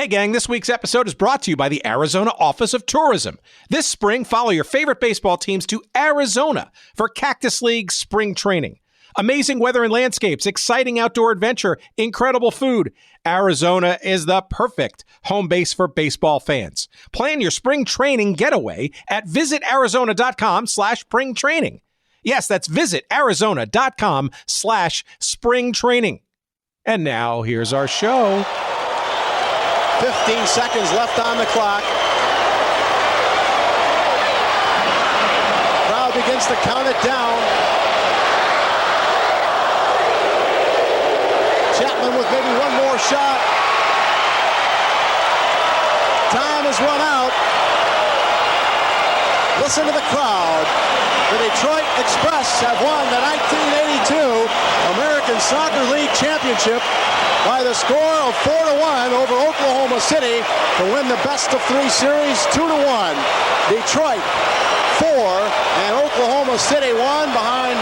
Hey gang, this week's episode is brought to you by the Arizona Office of Tourism. This spring, follow your favorite baseball teams to Arizona for Cactus League spring training. Amazing weather and landscapes, exciting outdoor adventure, incredible food. Arizona is the perfect home base for baseball fans. Plan your spring training getaway at visitarizona.com/spring training. Yes, that's visitarizona.com/spring training. And now here's our show. 15 seconds left on the clock. Crowd begins to count it down. Chapman with maybe one more shot. Time has run out. Listen to the crowd. The Detroit Express have won the 1982 American Soccer League Championship by the score of 4-1 over Oklahoma City to win the best-of-3 series 2-1. Detroit 4 and Oklahoma City 1 behind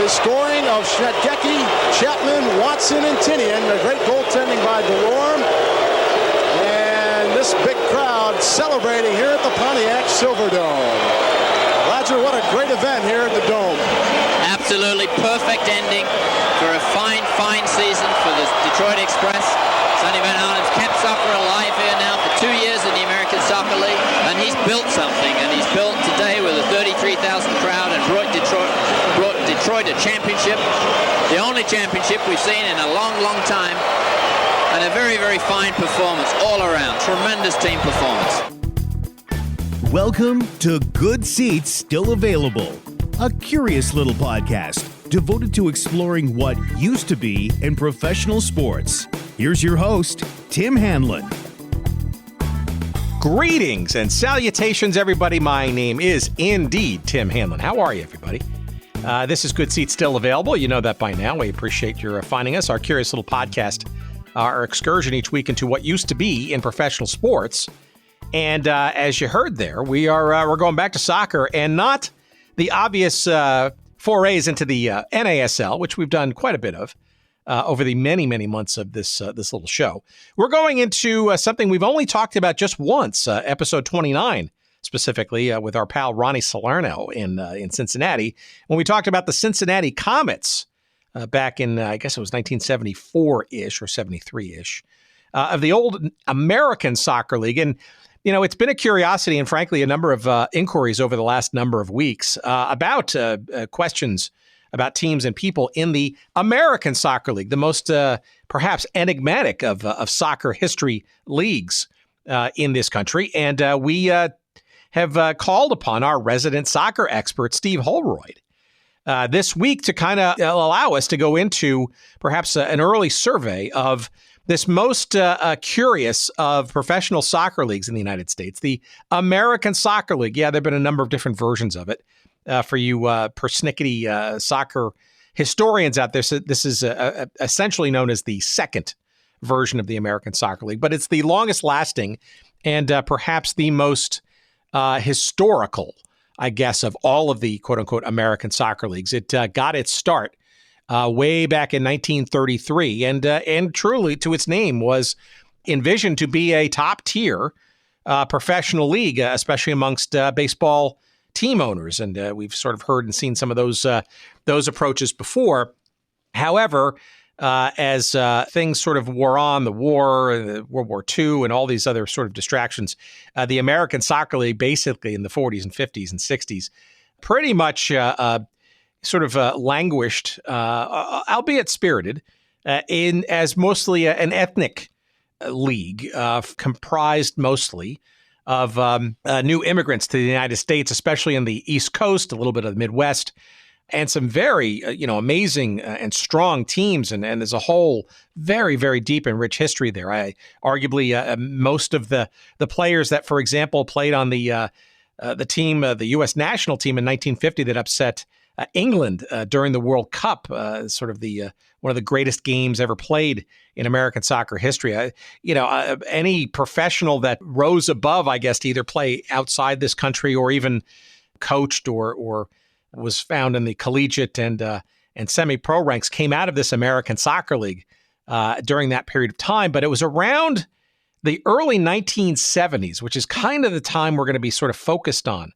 the scoring of Schnettgecki, Chapman, Watson, and Tinian. A great goaltending by DeLorme. And this big crowd celebrating here at the Pontiac Silverdome. Roger, what a great event here at the Dome. Absolutely perfect ending for a fine, fine season for the Detroit Express. Sonny Van Arnam's kept soccer alive here now for 2 years in the American Soccer League, and he's built something, and he's built today with a 33,000 crowd and brought Detroit a championship, the only championship we've seen in a long, long time, and a very, very fine performance all around. Tremendous team performance. Welcome to Good Seats Still Available, a curious little podcast devoted to exploring what used to be in professional sports. Here's your host, Tim Hanlon. Greetings and salutations, everybody. My name is indeed Tim Hanlon. How are you, everybody? This is Good Seats Still Available. You know that by now. We appreciate your finding us. Our curious little podcast, our excursion each week into what used to be in professional sports. And as you heard there, we're going back to soccer, and not the obvious forays into the NASL, which we've done quite a bit of over the many, many months of this little show. We're going into something we've only talked about just once, episode 29, specifically with our pal Ronnie Salerno in Cincinnati, when we talked about the Cincinnati Comets back in, I guess it was 1974-ish or 73-ish, of the old American Soccer League. And you know, it's been a curiosity and, frankly, a number of inquiries over the last number of weeks about questions about teams and people in the American Soccer League, the most perhaps enigmatic of soccer history leagues in this country. And we have called upon our resident soccer expert, Steve Holroyd, this week to kind of allow us to go into perhaps an early survey of this most curious of professional soccer leagues in the United States, the American Soccer League. Yeah, there have been a number of different versions of it. For you persnickety soccer historians out there, so this is essentially known as the second version of the American Soccer League, but it's the longest lasting and perhaps the most historical, I guess, of all of the quote-unquote American soccer leagues. It got its start way back in 1933, and truly, to its name, was envisioned to be a top-tier professional league, especially amongst baseball team owners. And we've sort of heard and seen some of those approaches before. However, as things sort of wore on, the war, World War II, and all these other sort of distractions, the American Soccer League, basically in the 40s and 50s and 60s, pretty much sort of languished, albeit spirited, in as mostly an ethnic league comprised mostly of new immigrants to the United States, especially in the East Coast, a little bit of the Midwest, and some very amazing and strong teams. And there's a whole very, very deep and rich history there. Arguably, most of the players that, for example, played on the team, the U.S. national team in 1950 that upset England during the World Cup, sort of the one of the greatest games ever played in American soccer history. Any professional that rose above, I guess, to either play outside this country or even coached or was found in the collegiate and semi-pro ranks came out of this American Soccer League during that period of time. But it was around the early 1970s, which is kind of the time we're going to be sort of focused on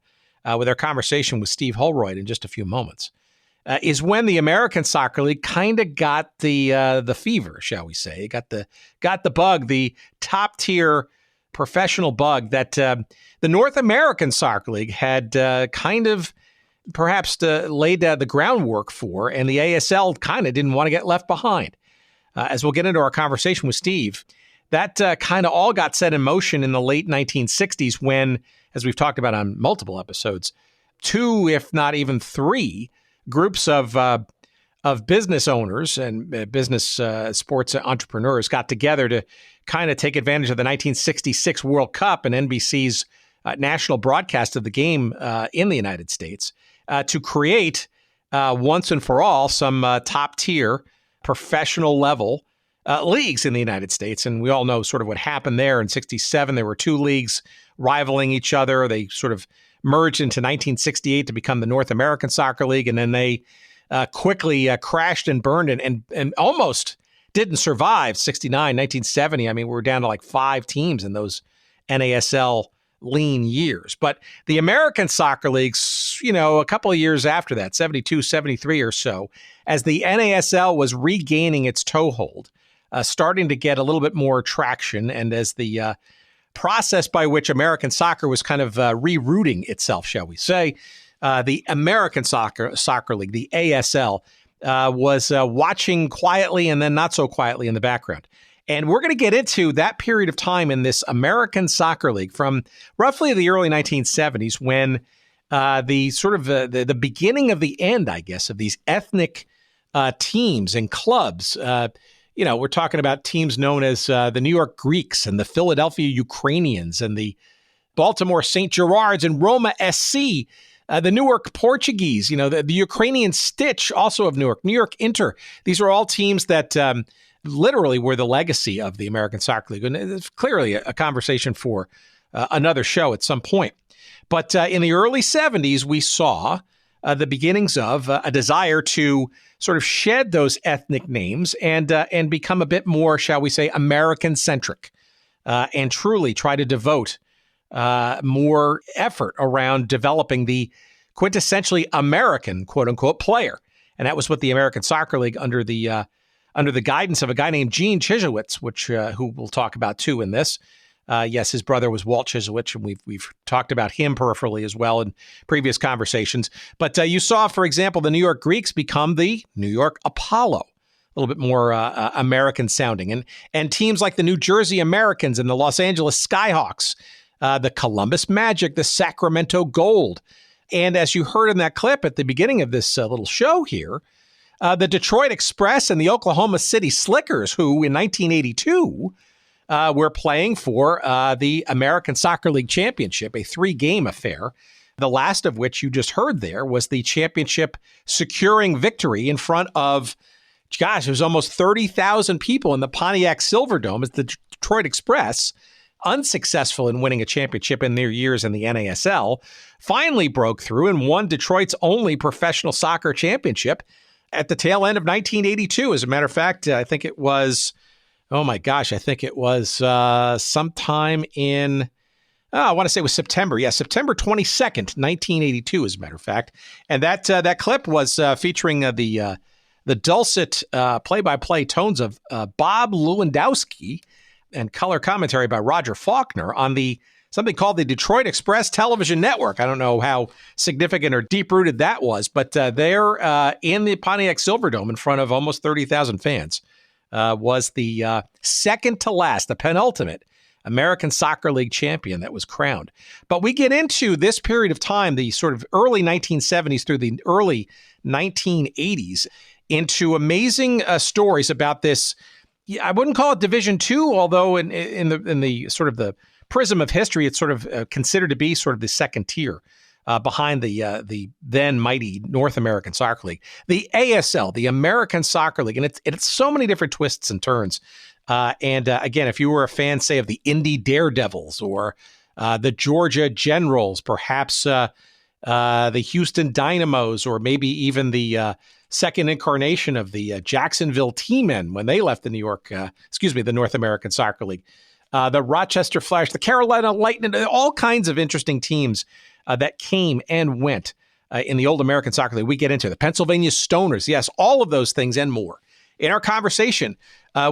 with our conversation with Steve Holroyd in just a few moments, is when the American Soccer League kind of got the fever, shall we say. It got the bug, the top tier professional bug that the North American Soccer League had kind of perhaps laid the groundwork for, and the ASL kind of didn't want to get left behind. As we'll get into our conversation with Steve, that kind of all got set in motion in the late 1960s when, as we've talked about on multiple episodes, 2, if not even 3, groups of business owners and business sports entrepreneurs got together to kind of take advantage of the 1966 World Cup and NBC's national broadcast of the game in the United States to create once and for all some top-tier professional level leagues in the United States. And we all know sort of what happened there. In 67, there were 2 leagues rivaling each other. They sort of merged into 1968 to become the North American Soccer League, and then they quickly crashed and burned and almost didn't survive 69, 1970. I mean, we were down to like 5 teams in those NASL lean years. But the American Soccer Leagues, a couple of years after that, 72, 73 or so, as the NASL was regaining its toehold, starting to get a little bit more traction, and as the process by which American soccer was kind of rerouting itself, shall we say, the American Soccer League, the ASL, was watching quietly and then not so quietly in the background. And we're going to get into that period of time in this American Soccer League from roughly the early 1970s when the sort of the beginning of the end, I guess, of these ethnic teams and clubs. We're talking about teams known as the New York Greeks and the Philadelphia Ukrainians and the Baltimore St. Gerards and Roma SC, the Newark Portuguese, the Ukrainian Stitch, also of Newark, New York Inter. These are all teams that literally were the legacy of the American Soccer League. And it's clearly a conversation for another show at some point. But in the early 70s, we saw the beginnings of a desire to sort of shed those ethnic names and become a bit more, shall we say, American-centric, and truly try to devote more effort around developing the quintessentially American, quote-unquote, player. And that was what the American Soccer League, under the guidance of a guy named Gene Chiszewicz, who we'll talk about too in this. Yes, his brother was Walt Chiszewicz, and we've talked about him peripherally as well in previous conversations. But you saw, for example, the New York Greeks become the New York Apollo, a little bit more American sounding, and teams like the New Jersey Americans and the Los Angeles Skyhawks, the Columbus Magic, the Sacramento Gold, and as you heard in that clip at the beginning of this little show here, the Detroit Express and the Oklahoma City Slickers, who in 1982 were playing for the American Soccer League Championship, a 3-game affair, the last of which you just heard there was the championship securing victory in front of, it was almost 30,000 people in the Pontiac Silverdome as the Detroit Express, unsuccessful in winning a championship in their years in the NASL, finally broke through and won Detroit's only professional soccer championship at the tail end of 1982. As a matter of fact, I think it was sometime in, I want to say it was September. Yeah, September 22nd, 1982, as a matter of fact. And that clip was featuring the dulcet play-by-play tones of Bob Lewandowski and color commentary by Roger Faulkner on something called the Detroit Express Television Network. I don't know how significant or deep-rooted that was, but they're in the Pontiac Silverdome in front of almost 30,000 fans. Was the second to last, the penultimate American Soccer League champion that was crowned. But we get into this period of time, the sort of early 1970s through the early 1980s, into amazing stories about this. I wouldn't call it Division II, although in the sort of the prism of history, it's sort of considered to be sort of the second tier behind the then mighty North American Soccer League, the ASL, the American Soccer League, and it's so many different twists and turns. Again, if you were a fan, say, of the Indy Daredevils or the Georgia Generals, perhaps the Houston Dynamos, or maybe even the second incarnation of the Jacksonville T-Men when they left the North American Soccer League. the Rochester Flash, the Carolina Lightning, all kinds of interesting teams that came and went in the old American Soccer League. We get into the Pennsylvania Stoners. Yes, all of those things and more in our conversation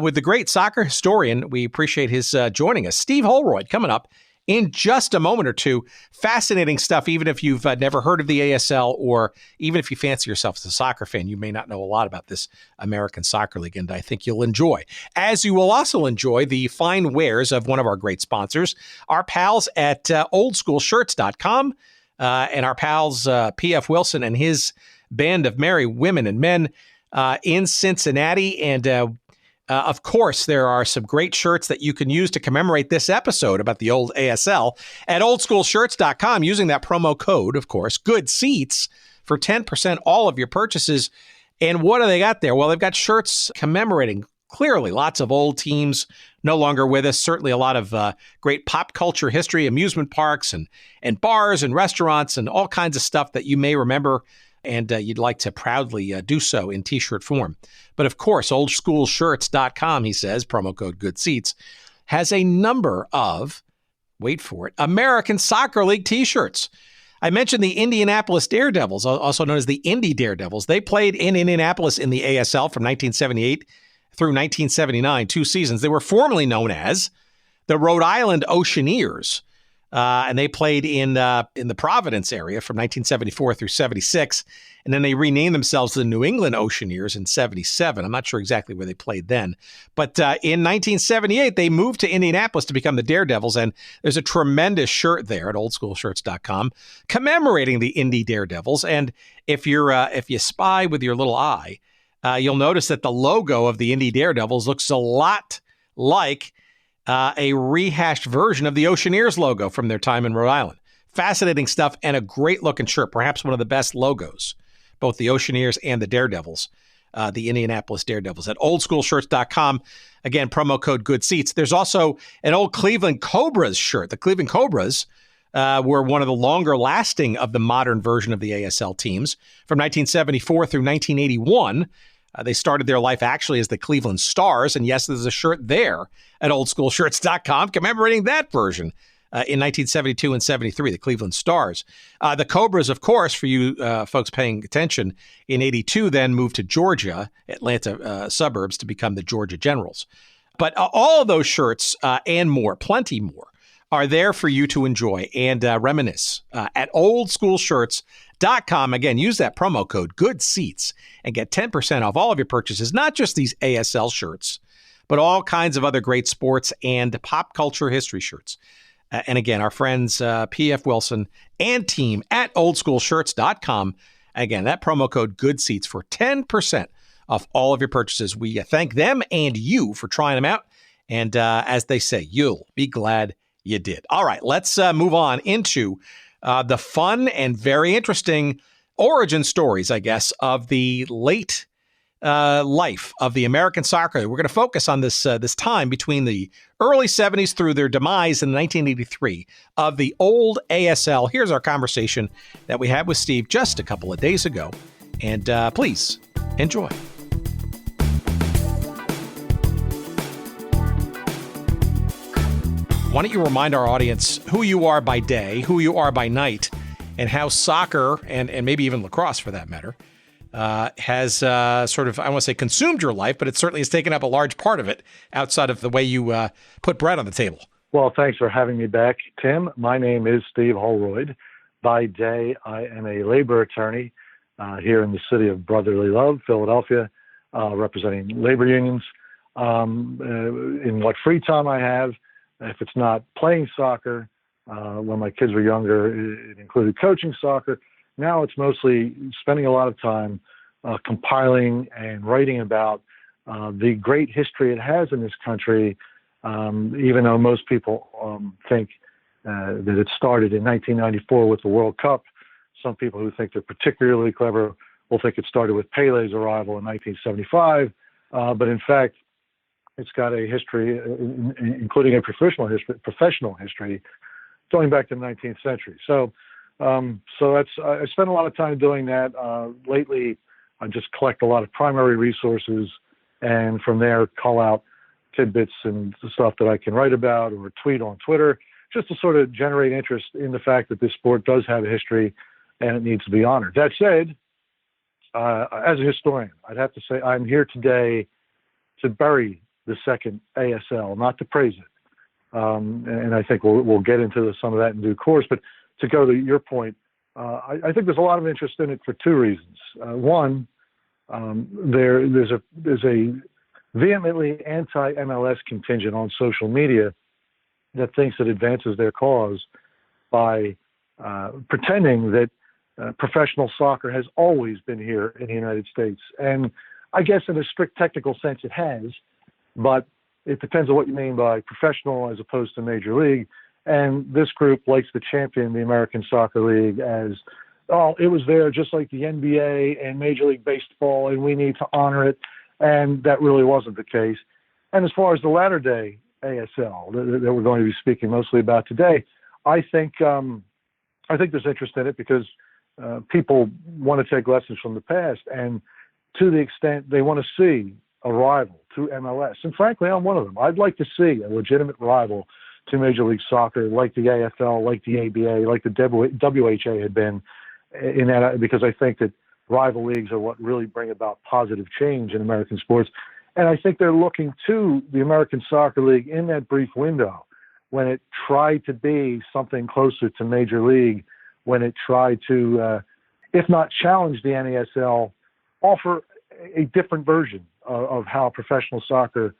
with the great soccer historian. We appreciate his joining us. Steve Holroyd coming up in just a moment or two. Fascinating stuff, even if you've never heard of the ASL, or even if you fancy yourself as a soccer fan, you may not know a lot about this American Soccer League, and I think you'll enjoy. As you will also enjoy the fine wares of one of our great sponsors, our pals at oldschoolshirts.com, and our pals P.F. Wilson and his band of merry women and men in Cincinnati. And of course, there are some great shirts that you can use to commemorate this episode about the old ASL at oldschoolshirts.com using that promo code, of course, Good Seats, for 10% all of your purchases. And what do they got there? Well, they've got shirts commemorating clearly lots of old teams no longer with us. Certainly a lot of great pop culture history, amusement parks and bars and restaurants and all kinds of stuff that you may remember and you'd like to proudly do so in T-shirt form. But of course, oldschoolshirts.com, he says, promo code Good Seats, has a number of, wait for it, American Soccer League T-shirts. I mentioned the Indianapolis Daredevils, also known as the Indy Daredevils. They played in Indianapolis in the ASL from 1978 through 1979, 2 seasons. They were formerly known as the Rhode Island Oceaneers. And they played in the Providence area from 1974 through 76. And then they renamed themselves the New England Oceaneers in 77. I'm not sure exactly where they played then. But in 1978, they moved to Indianapolis to become the Daredevils. And there's a tremendous shirt there at oldschoolshirts.com commemorating the Indy Daredevils. And if you spy with your little eye, you'll notice that the logo of the Indy Daredevils looks a lot like a rehashed version of the Oceaneers logo from their time in Rhode Island. Fascinating stuff and a great looking shirt, perhaps one of the best logos, both the Oceaneers and the Daredevils, the Indianapolis Daredevils at oldschoolshirts.com. Again, promo code Good Seats. There's also an old Cleveland Cobras shirt. The Cleveland Cobras were one of the longer lasting of the modern version of the ASL teams from 1974 through 1981. They started their life actually as the Cleveland Stars. And yes, there's a shirt there at oldschoolshirts.com commemorating that version in 1972 and 73, the Cleveland Stars. The Cobras, of course, for you folks paying attention, in 82 then moved to Georgia, Atlanta suburbs, to become the Georgia Generals. But all of those shirts and more, plenty more, are there for you to enjoy and reminisce at oldschoolshirts.com. Again, use that promo code Good Seats and get 10% off all of your purchases, not just these ASL shirts, but all kinds of other great sports and pop culture history shirts. And again, our friends P.F. Wilson and team at oldschoolshirts.com. Again, that promo code Good Seats for 10% off all of your purchases. We thank them and you for trying them out. And as they say, you'll be glad you did. All right, let's move on into the fun and very interesting origin stories, I guess, of the late life of the American Soccer League. We're going to focus on this time between the early 70s through their demise in 1983 of the old ASL. Here's our conversation that we had with Steve just a couple of days ago. And please enjoy. Why don't you remind our audience who you are by day, who you are by night, and how soccer, and maybe even lacrosse for that matter, has sort of, I want to say consumed your life, but it certainly has taken up a large part of it outside of the way you put bread on the table. Well, thanks for having me back, Tim. My name is Steve Holroyd. By day, I am a labor attorney here in the city of brotherly love, Philadelphia, representing labor unions. In what free time I have, if it's not playing soccer, when my kids were younger, it included coaching soccer. Now it's mostly spending a lot of time compiling and writing about the great history it has in this country, even though most people think that it started in 1994 with the World Cup. Some people who think they're particularly clever will think it started with Pele's arrival in 1975. But in fact, it's got a history, including a professional history, going back to the 19th century. So that's I spend a lot of time doing that. Lately, I just collect a lot of primary resources, and from there, call out tidbits and stuff that I can write about or tweet on Twitter, just to sort of generate interest in the fact that this sport does have a history and it needs to be honored. That said, as a historian, I'd have to say I'm here today to bury the second ASL, not to praise it. And I think we'll get into some of that in due course. But to go to your point, I think there's a lot of interest in it for two reasons. One, there's a vehemently anti-MLS contingent on social media that thinks it advances their cause by pretending that professional soccer has always been here in the United States. And I guess in a strict technical sense it has, but it depends on what you mean by professional as opposed to major league. And this group likes to champion the American Soccer League as, oh, it was there just like the NBA and Major League Baseball, and we need to honor it. And that really wasn't the case. And as far as the latter day ASL that we're going to be speaking mostly about today, I think there's interest in it because people want to take lessons from the past, and to the extent they want to see a rival to MLS. And frankly, I'm one of them. I'd like to see a legitimate rival to Major League Soccer, like the AFL, like the ABA, like the WHA had been, in that, because I think that rival leagues are what really bring about positive change in American sports. And I think they're looking to the American Soccer League in that brief window when it tried to be something closer to Major League, when it tried to, if not challenge the NASL, offer a different version of how professional soccer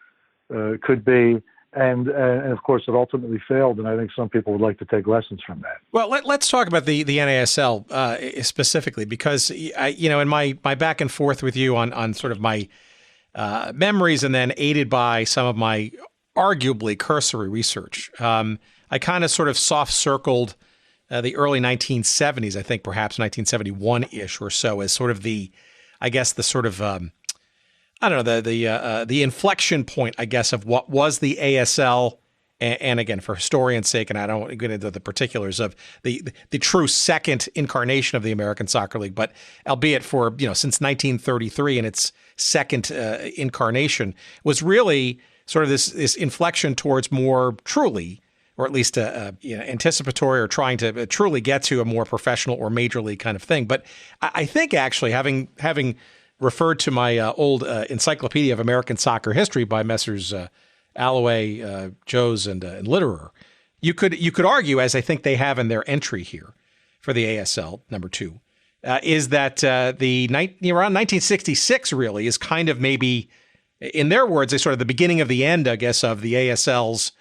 could be. And of course, it ultimately failed, and I think some people would like to take lessons from that. Well, let's talk about the NASL specifically, because in my back and forth with you on sort of my memories, and then aided by some of my arguably cursory research, I kind of sort of soft circled the early 1970s, I think perhaps 1971-ish or so, as sort of the sort of I don't know, the inflection point, I guess, of what was the ASL, and again, for historians' sake, and I don't want to get into the particulars of the true second incarnation of the American Soccer League, but albeit for, since 1933 and its second incarnation, was really sort of this inflection towards more truly, or at least anticipatory, or trying to truly get to a more professional or major league kind of thing. But I think actually having referred to my old Encyclopedia of American Soccer History by Messrs. Alloway, Joes, and Litterer, you could argue, as I think they have in their entry here for the ASL number 2, is that around 1966 really is kind of maybe, in their words, a sort of the beginning of the end, I guess, of the ASL's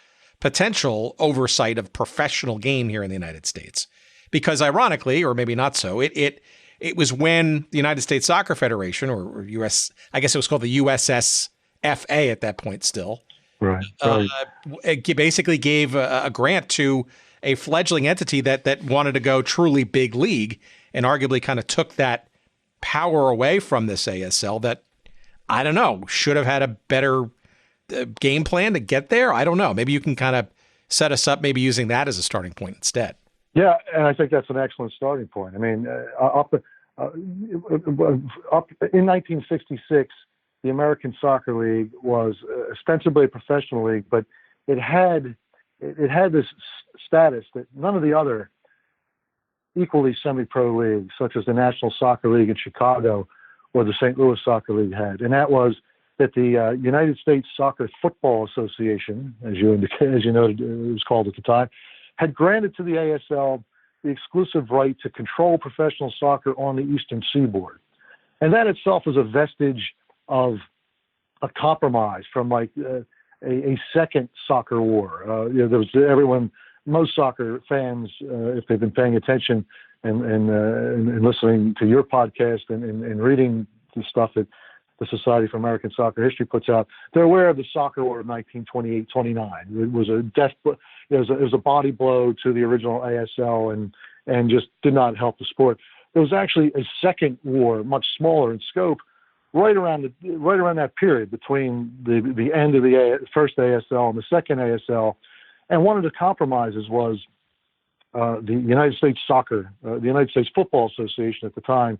potential oversight of professional game here in the United States. Because ironically, or maybe not so, it was when the United States Soccer Federation, or US, I guess it was called the USSFA at that point still, right. It basically gave a grant to a fledgling entity that wanted to go truly big league, and arguably kind of took that power away from this ASL that, I don't know, should have had a better game plan to get there. I don't know. Maybe you can kind of set us up maybe using that as a starting point instead. Yeah, and I think that's an excellent starting point. I mean, up in 1966, the American Soccer League was ostensibly a professional league, but it had this status that none of the other equally semi-pro leagues, such as the National Soccer League in Chicago or the St. Louis Soccer League, had, and that was that the United States Soccer Football Association, as you noted, it was called at the time, had granted to the ASL the exclusive right to control professional soccer on the Eastern Seaboard. And that itself is a vestige of a compromise from like a second soccer war. There was most soccer fans, if they've been paying attention and listening to your podcast and reading the stuff that the Society for American Soccer History puts out, they're aware of the soccer war of 1928-29. It was a death. It was a body blow to the original ASL and just did not help the sport. There was actually a second war, much smaller in scope, right around that period between the end of the first ASL and the second ASL. And one of the compromises was the United States Football Association at the time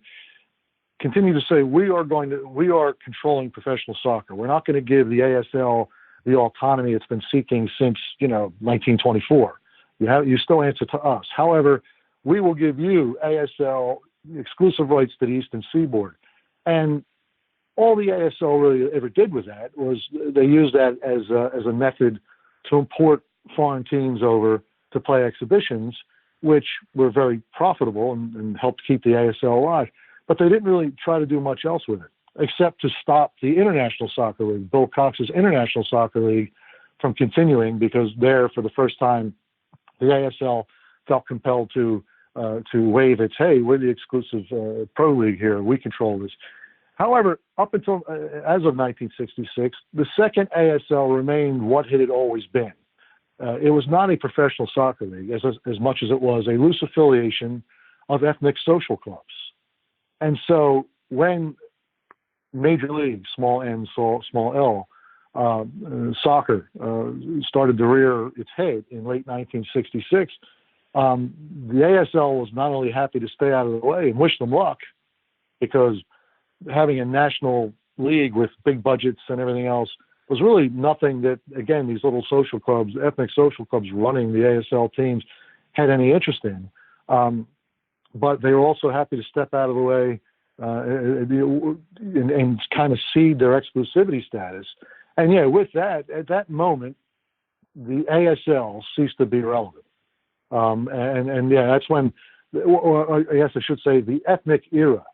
continued to say, we are controlling professional soccer. We're not going to give the ASL the autonomy it's been seeking since 1924. You still answer to us. However, we will give you ASL exclusive rights to the Eastern Seaboard. And all the ASL really ever did with that was they used that as a method to import foreign teams over to play exhibitions, which were very profitable and helped keep the ASL alive. But they didn't really try to do much else with it, except to stop the International Soccer League, Bill Cox's International Soccer League, from continuing, because there, for the first time, the ASL felt compelled to waive its, hey, we're the exclusive pro league here, we control this. However, up until as of 1966, the second ASL remained what it had always been. It was not a professional soccer league as much as it was a loose affiliation of ethnic social clubs. And so when Major League, small n, small l, soccer started to rear its head in late 1966, the ASL was not only happy to stay out of the way and wish them luck, because having a national league with big budgets and everything else was really nothing that, again, these little social clubs, ethnic social clubs running the ASL teams had any interest in. But they were also happy to step out of the way and kind of cede their exclusivity status. And yeah, with that, at that moment, the ASL ceased to be relevant. And yeah, that's when, or I guess I should say, the ethnic era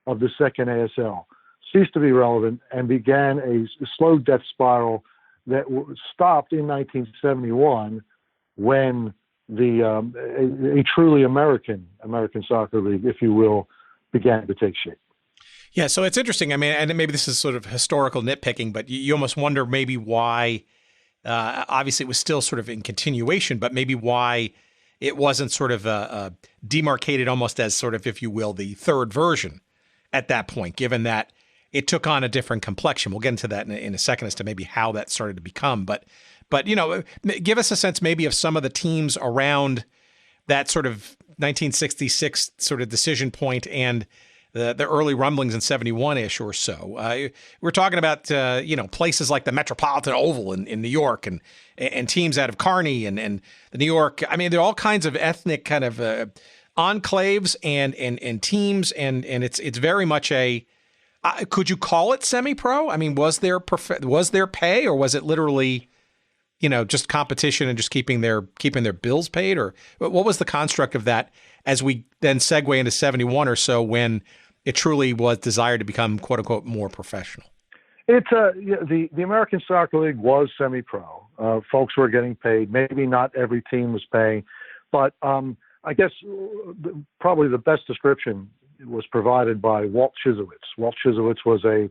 of the second ASL ceased to be relevant and began a slow death spiral that stopped in 1971 when a truly American soccer league, if you will, began to take shape. Yeah, so it's interesting. I mean, and maybe this is sort of historical nitpicking, but you almost wonder maybe why, obviously it was still sort of in continuation, but maybe why it wasn't sort of demarcated almost as sort of, if you will, the third version at that point, given that it took on a different complexion. We'll get into that in a second as to maybe how that started to become. But give us a sense maybe of some of the teams around that sort of 1966 sort of decision point and the early rumblings in 71-ish or so. We're talking about, places like the Metropolitan Oval in New York and teams out of Kearney and the New York. I mean, there are all kinds of ethnic kind of enclaves and teams, and it's very much a, could you call it semi-pro? I mean, was there pay, or was it literally, just competition and just keeping their bills paid? Or what was the construct of that as we then segue into 71 or so, when it truly was desired to become, quote unquote, more professional? It's the American Soccer League was semi-pro. Folks were getting paid. Maybe not every team was paying, but I guess probably the best description was provided by Walt Chiszewicz. Walt Chiszewicz was a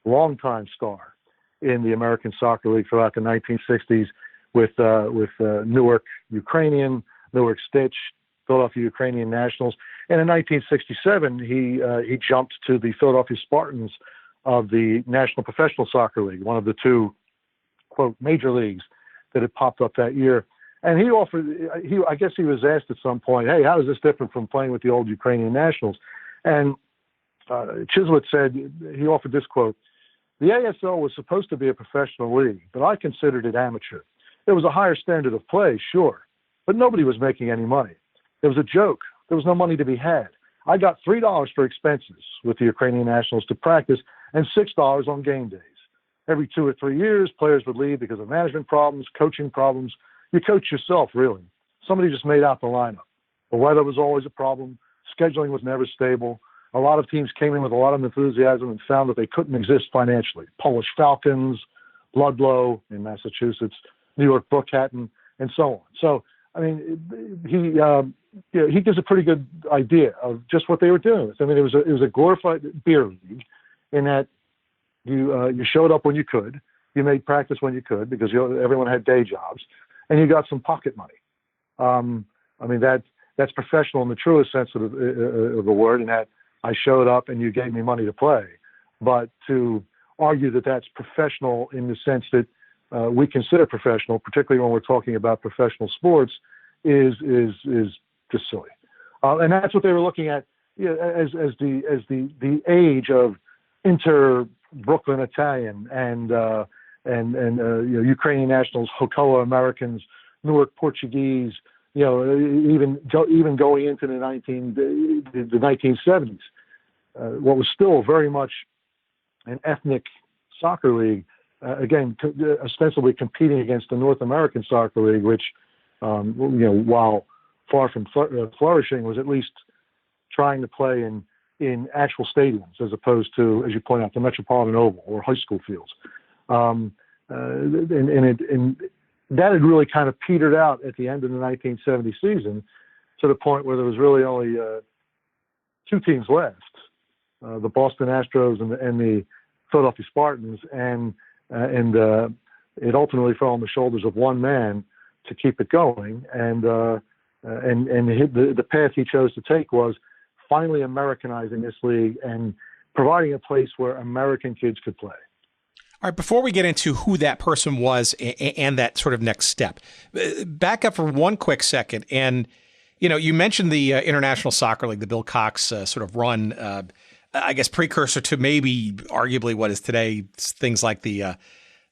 longtime star in the American Soccer League throughout the 1960s with Newark Ukrainian, Newark Stitch, Philadelphia Ukrainian Nationals. And in 1967, he jumped to the Philadelphia Spartans of the National Professional Soccer League, one of the two, quote, major leagues that had popped up that year. And I guess he was asked at some point, hey, how is this different from playing with the old Ukrainian Nationals? And Chiszewicz said, he offered this quote: "The ASL was supposed to be a professional league, but I considered it amateur. There was a higher standard of play, sure, but nobody was making any money. It was a joke. There was no money to be had. I got $3 for expenses with the Ukrainian Nationals to practice and $6 on game days. Every 2 or 3 years, players would leave because of management problems, coaching problems. You coach yourself, really. Somebody just made out the lineup. The weather was always a problem. Scheduling was never stable. A lot of teams came in with a lot of enthusiasm and found that they couldn't exist financially. Polish Falcons, Ludlow in Massachusetts, New York Brookhaven, and so on." So, I mean, he gives a pretty good idea of just what they were doing. I mean, it was a glorified beer league in that you showed up when you could, you made practice when you could, because everyone had day jobs, and you got some pocket money. I mean, that's professional in the truest sense of the word, in that I showed up and you gave me money to play. But to argue that that's professional in the sense that we consider professional, particularly when we're talking about professional sports, is just silly. And that's what they were looking at, as the age of inter-Brooklyn Italian and Ukrainian nationals, Hokoa Americans, Newark Portuguese, even going into the 1970s, what was still very much an ethnic soccer league, ostensibly competing against the North American Soccer League, which, while far from flourishing, was at least trying to play in actual stadiums as opposed to, as you point out, the Metropolitan Oval or high school fields. And that had really kind of petered out at the end of the 1970 season to the point where there was really only two teams left, the Boston Astros and the Philadelphia Spartans, and it ultimately fell on the shoulders of one man to keep it going. And the path he chose to take was finally Americanizing this league and providing a place where American kids could play. All right, before we get into who that person was and that sort of next step, back up for one quick second. And, you mentioned the International Soccer League, the Bill Cox sort of run, I guess, precursor to maybe arguably what is today things like the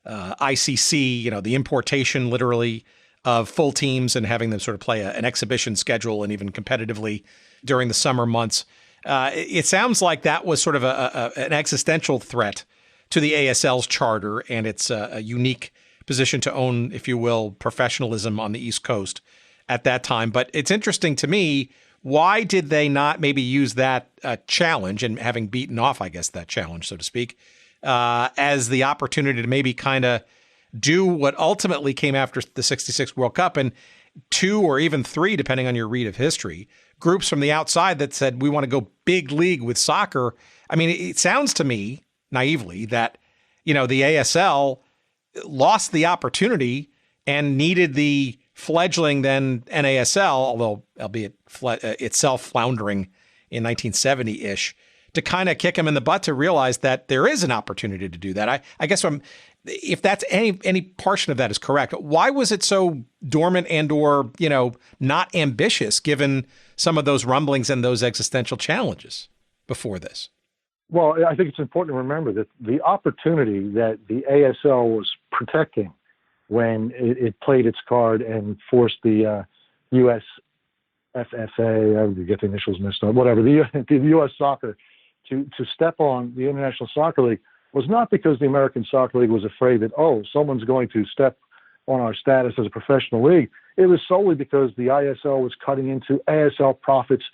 ICC, the importation literally of full teams and having them sort of play an exhibition schedule and even competitively during the summer months. It sounds like that was sort of an existential threat to the ASL's charter and its a unique position to own, if you will, professionalism on the East Coast at that time. But it's interesting to me, why did they not maybe use that challenge and having beaten off, I guess, that challenge, so to speak, as the opportunity to maybe kind of do what ultimately came after the 66 World Cup, and two or even three, depending on your read of history, groups from the outside that said, we want to go big league with soccer. I mean, it sounds to me naively that, the ASL lost the opportunity and needed the fledgling then NASL, although albeit itself floundering in 1970-ish, to kind of kick him in the butt to realize that there is an opportunity to do that. I guess if that's any portion of that is correct, why was it so dormant and or, not ambitious given some of those rumblings and those existential challenges before this? Well, I think it's important to remember that the opportunity that the ASL was protecting when it played its card and forced the USFFA, I get the initials messed up, whatever, the U.S. Soccer to step on the International Soccer League was not because the American Soccer League was afraid that, someone's going to step on our status as a professional league. It was solely because the ISL was cutting into ASL profits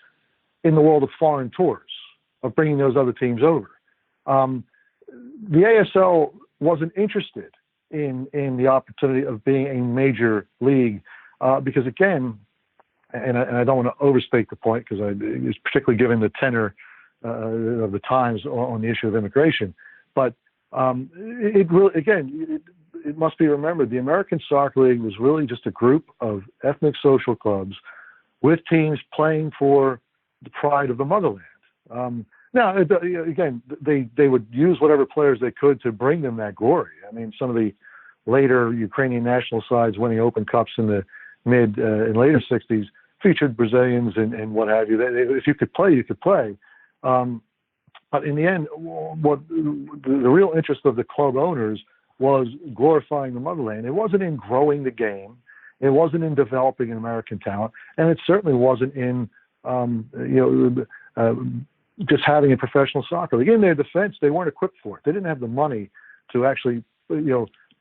in the world of foreign tours, of bringing those other teams over. The ASL wasn't interested in the opportunity of being a major league because, again, and I don't want to overstate the point because it's particularly given the tenor of the times on the issue of immigration, but it really, again, it must be remembered, the American Soccer League was really just a group of ethnic social clubs with teams playing for the pride of the motherland. Now, again, they would use whatever players they could to bring them that glory. I mean, some of the later Ukrainian national sides winning Open Cups in the mid and later 60s featured Brazilians and what have you. If you could play, you could play. But in the end, what the real interest of the club owners was glorifying the motherland. It wasn't in growing the game. It wasn't in developing an American talent. And it certainly wasn't in, just having a professional soccer league. In their defense, they weren't equipped for it. They didn't have the money to actually,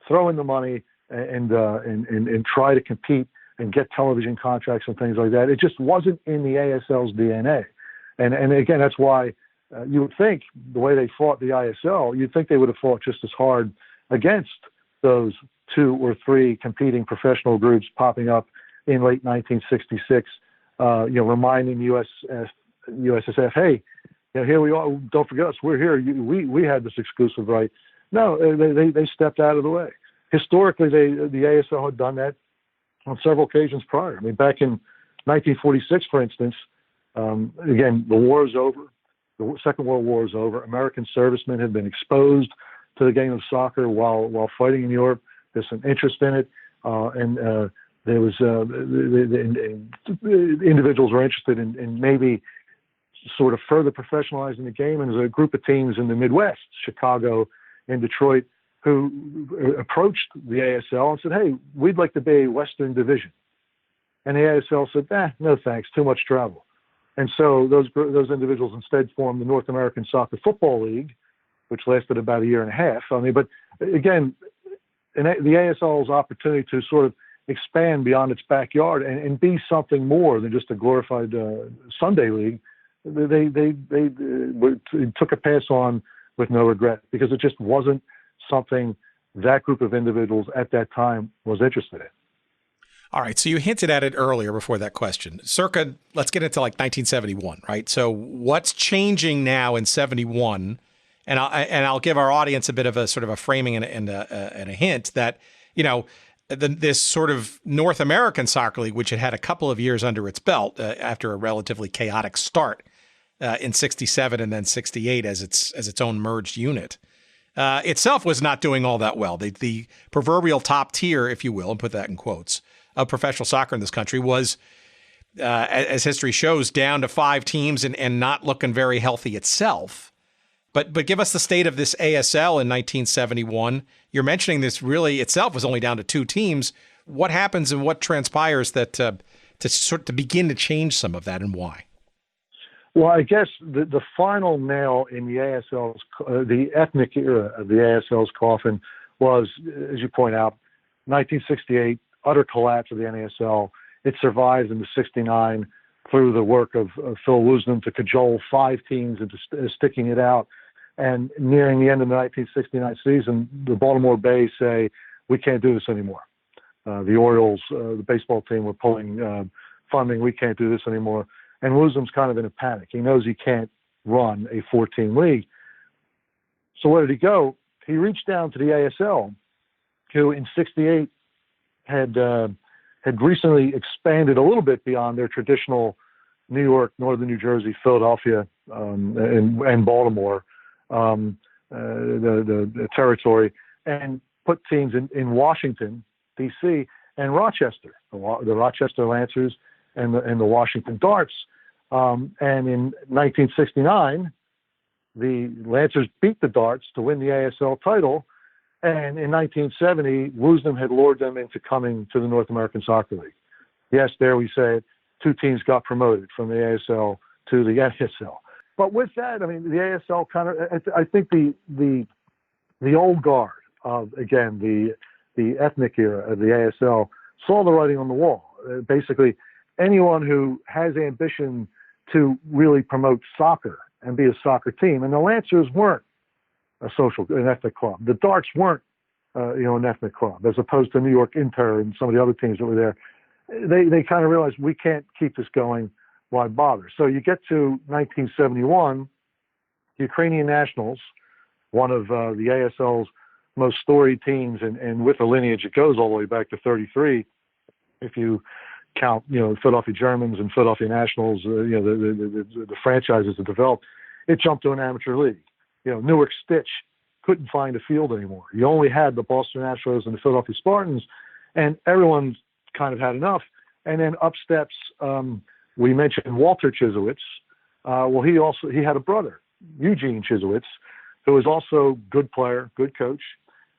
throw in the money and try to compete and get television contracts and things like that. It just wasn't in the ASL's DNA. And again, that's why you would think the way they fought the ISL, you'd think they would have fought just as hard against those two or three competing professional groups popping up in late 1966, reminding USSF, hey, here we are. Don't forget us. We're here. We had this exclusive right. No, they stepped out of the way. Historically, the ASL had done that on several occasions prior. I mean, back in 1946, for instance, again, the war is over. The Second World War is over. American servicemen had been exposed to the game of soccer while fighting in Europe. There's some interest in it, and there was individuals were interested in maybe sort of further professionalizing the game. And there's a group of teams in the Midwest, Chicago and Detroit, who approached the ASL and said, hey, we'd like to be a Western division. And the ASL said, no thanks, too much travel. And so those individuals instead formed the North American Soccer Football League, which lasted about a year and a half. I mean, but again, the ASL's opportunity to sort of expand beyond its backyard and be something more than just a glorified Sunday league, they took a pass on with no regret, because it just wasn't something that group of individuals at that time was interested in. All right, so you hinted at it earlier before that question. Circa, let's get into like 1971, right? So what's changing now in 71? And I'll give our audience a bit of a sort of a framing and a hint that, you know, this sort of North American Soccer League, which had had a couple of years under its belt after a relatively chaotic start in 67 and then 68 as its own merged unit, itself was not doing all that well. The proverbial top tier, if you will, and put that in quotes, of professional soccer in this country was, as history shows, down to 5 teams and not looking very healthy itself. But give us the state of this ASL in 1971. You're mentioning this really itself was only down to 2 teams. What happens and what transpires that to begin to change some of that, and why? Well, I guess the final nail in the ASL's, the ethnic era of the ASL's coffin was, as you point out, 1968, utter collapse of the NASL. It survives into 69 through the work of Phil Woosnam to cajole 5 teams into sticking it out. And nearing the end of the 1969 season, the Baltimore Bay say, we can't do this anymore. The Orioles, the baseball team, were pulling funding. We can't do this anymore. And Woosnam's kind of in a panic. He knows he can't run a 14 league. So where did he go? He reached down to the ASL, who in 68 had recently expanded a little bit beyond their traditional New York, Northern New Jersey, Philadelphia, and Baltimore, the territory, and put teams in Washington, D.C., and Rochester, the Rochester Lancers and the Washington Darts. And in 1969, the Lancers beat the Darts to win the ASL title. And in 1970, Woosnam had lured them into coming to the North American Soccer League. Yes, there we say 2 teams got promoted from the ASL to the NASL. But with that, I mean, the ASL kind of, I think the old guard of, again, the ethnic era of the ASL saw the writing on the wall. Basically, anyone who has ambition to really promote soccer and be a soccer team, and the Lancers weren't an ethnic club. The Darts weren't, an ethnic club, as opposed to New York Inter and some of the other teams that were there. They kind of realized, we can't keep this going. Why bother? So you get to 1971, Ukrainian Nationals, one of the ASL's most storied teams, and with a lineage it goes all the way back to 33, if you count, Philadelphia Germans and Philadelphia Nationals, the franchises that developed. It jumped to an amateur league. Newark Stitch couldn't find a field anymore. You only had the Boston Astros and the Philadelphia Spartans, and everyone kind of had enough. And then up steps, we mentioned Walter Chisowitz. He had a brother, Eugene Chisowitz, who was also good player, good coach.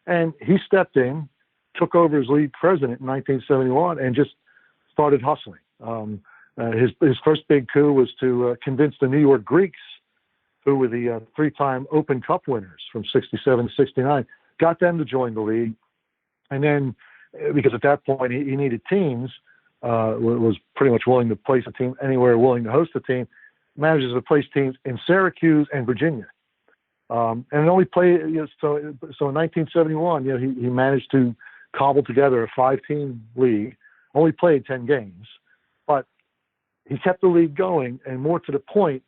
And he stepped in, took over as league president in 1971, and just started hustling. His first big coup was to convince the New York Greeks, who were the 3-time Open Cup winners from 67 to 69, got them to join the league. And then, because at that point he needed teams, was pretty much willing to place a team anywhere, willing to host a team, manages to place teams in Syracuse and Virginia. And only played, so in 1971, he managed to cobble together a 5-team league, only played 10 games, but he kept the league going, and more to the point,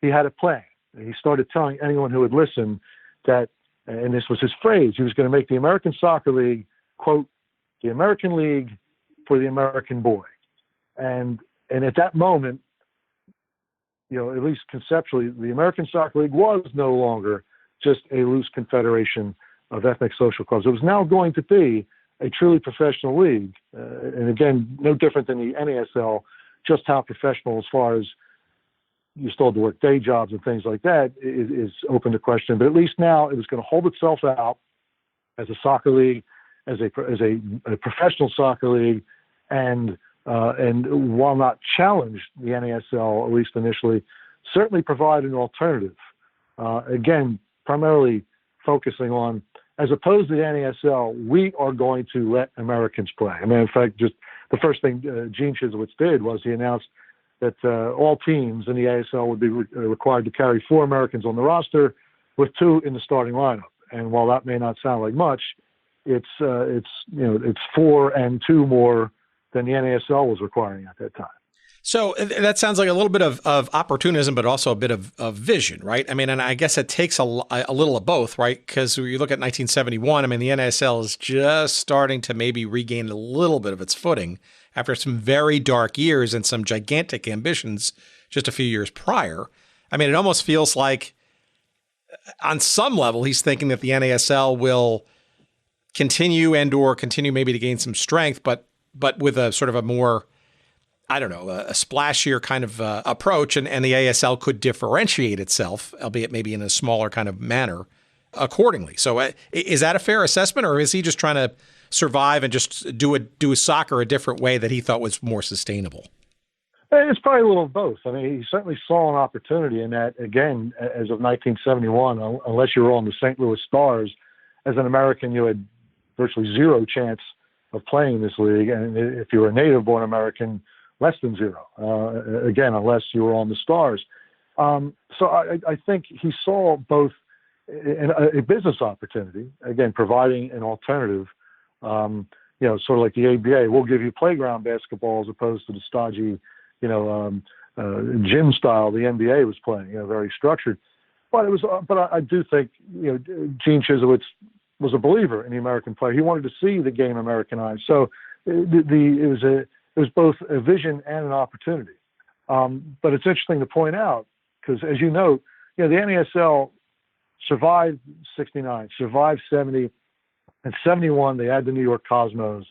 he had a plan. He started telling anyone who would listen that, and this was his phrase, he was going to make the American Soccer League, quote, the American League for the American boy. And at that moment, at least conceptually, the American Soccer League was no longer just a loose confederation of ethnic social clubs. It was now going to be a truly professional league. And again, no different than the NASL, just how professional as far as you still had to work day jobs and things like that is open to question. But at least now it was going to hold itself out as a soccer league, as a professional soccer league, and while not challenge the NASL, at least initially, certainly provide an alternative. Again, primarily focusing on, as opposed to the NASL, we are going to let Americans play. I mean, in fact, just the first thing Gene Chislewicz did was he announced that all teams in the ASL would be required to carry 4 Americans on the roster, with 2 in the starting lineup. And while that may not sound like much, it's 4 and 2 more than the NASL was requiring at that time. So that sounds like a little bit of opportunism, but also a bit of vision, right? I mean, and I guess it takes a little of both, right? Because you look at 1971, I mean, the NASL is just starting to maybe regain a little bit of its footing after some very dark years and some gigantic ambitions just a few years prior. I mean, it almost feels like on some level, he's thinking that the NASL will continue or continue maybe to gain some strength, but with a sort of a more, I don't know, a splashier kind of approach, and the ASL could differentiate itself, albeit maybe in a smaller kind of manner, accordingly. So is that a fair assessment, or is he just trying to survive and just do soccer a different way that he thought was more sustainable? It's probably a little of both. I mean, he certainly saw an opportunity in that, again, as of 1971, unless you were on the St. Louis Stars, as an American, you had virtually zero chance of playing in this league. And if you were a native-born American, less than zero, again, unless you were on the Stars. So I think he saw both a business opportunity, again, providing an alternative, sort of like the ABA. We'll give you playground basketball as opposed to the stodgy, gym style the NBA was playing, very structured. But I do think, Gene Chislewicz was a believer in the American player. He wanted to see the game Americanized. So it was both a vision and an opportunity. But it's interesting to point out, because as you know, the NASL survived 69, survived 70, and 71 they had the New York Cosmos,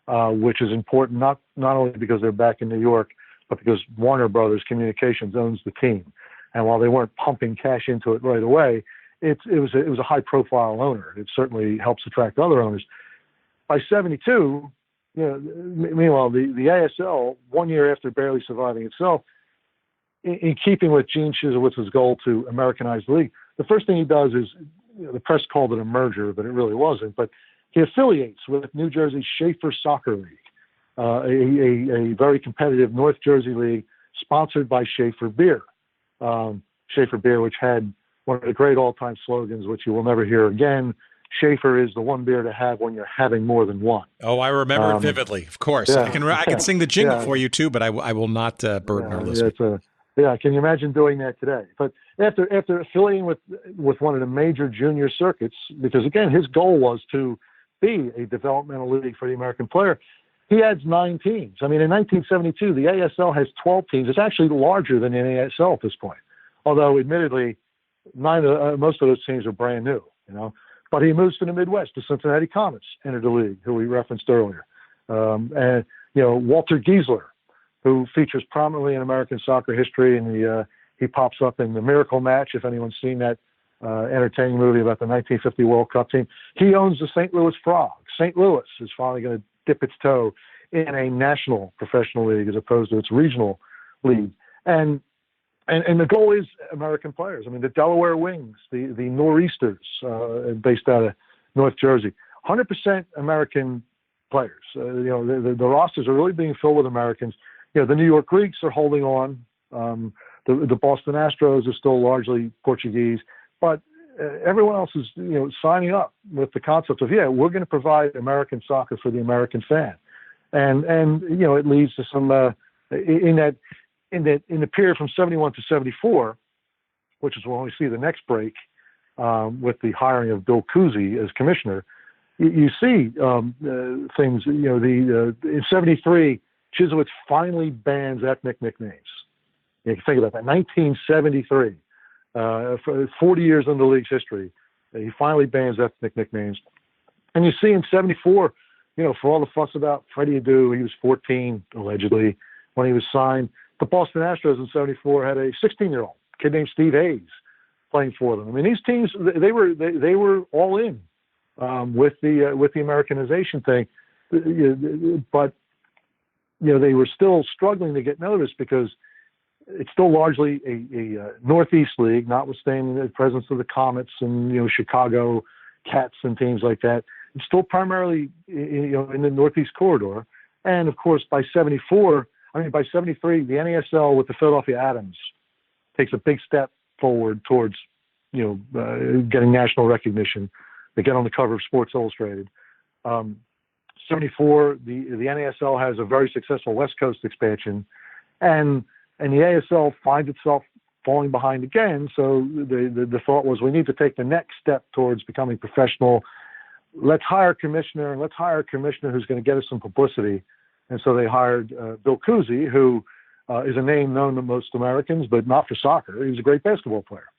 which is important not only because they're back in New York, but because Warner Brothers Communications owns the team. And while they weren't pumping cash into it right away, it was a high profile owner. It certainly helps attract other owners. By 72, meanwhile, the ASL, 1 year after barely surviving itself, in keeping with Gene Chislewitz's goal to Americanize the league, the first thing he does is, the press called it a merger, but it really wasn't, but he affiliates with New Jersey's Schaefer Soccer League, a very competitive North Jersey league sponsored by Schaefer Beer. Schaefer Beer, which had one of the great all-time slogans, which you will never hear again: Schaefer is the one beer to have when you're having more than one. Oh, I remember it vividly. Of course, yeah, I can sing the jingle for you too, but I will not burden our listeners. Can you imagine doing that today? But after affiliating with one of the major junior circuits, because again his goal was to be a developmental league for the American player, he adds 9 teams. I mean, in 1972, the ASL has 12 teams. It's actually larger than the ASL at this point, although admittedly, most of those teams are brand new. But he moves to the Midwest. The Cincinnati Comets entered the league, who we referenced earlier, and Walter Giesler, who features prominently in American soccer history, and he pops up in the Miracle Match. If anyone's seen that entertaining movie about the 1950 World Cup team, he owns the St. Louis Frogs. St. Louis is finally going to dip its toe in a national professional league as opposed to its regional league, and the goal is American players. I mean, the Delaware Wings, the Nor'easters, based out of North Jersey, 100% American players. The rosters are really being filled with Americans. The New York Greeks are holding on. The Boston Astros are still largely Portuguese, but everyone else is, signing up with the concept of, we're going to provide American soccer for the American fan, and it leads to some in the period from 71 to 74, which is when we see the next break with the hiring of Bill Cousy as commissioner. You see things. In 73, Chislewicz finally bans ethnic nicknames. You can think about that. 1973, for 40 years in the league's history, he finally bans ethnic nicknames. And you see in 74, for all the fuss about Freddie Adu, he was 14 allegedly when he was signed. The Boston Astros in 74 had a 16-year-old kid named Steve Hayes playing for them. I mean, these teams, they were all in with the Americanization thing, but they were still struggling to get noticed because it's still largely a Northeast league, notwithstanding the presence of the Comets and Chicago Cats and teams like that. It's still primarily in the Northeast corridor, and of course by '73, the NASL with the Philadelphia Atoms takes a big step forward towards getting national recognition. They get on the cover of Sports Illustrated. '74, the NASL has a very successful West Coast expansion, and the ASL finds itself falling behind again. So the thought was, we need to take the next step towards becoming professional. Let's hire a commissioner, who's going to get us some publicity. And so they hired Bill Cousy, who is a name known to most Americans, but not for soccer. He was a great basketball player.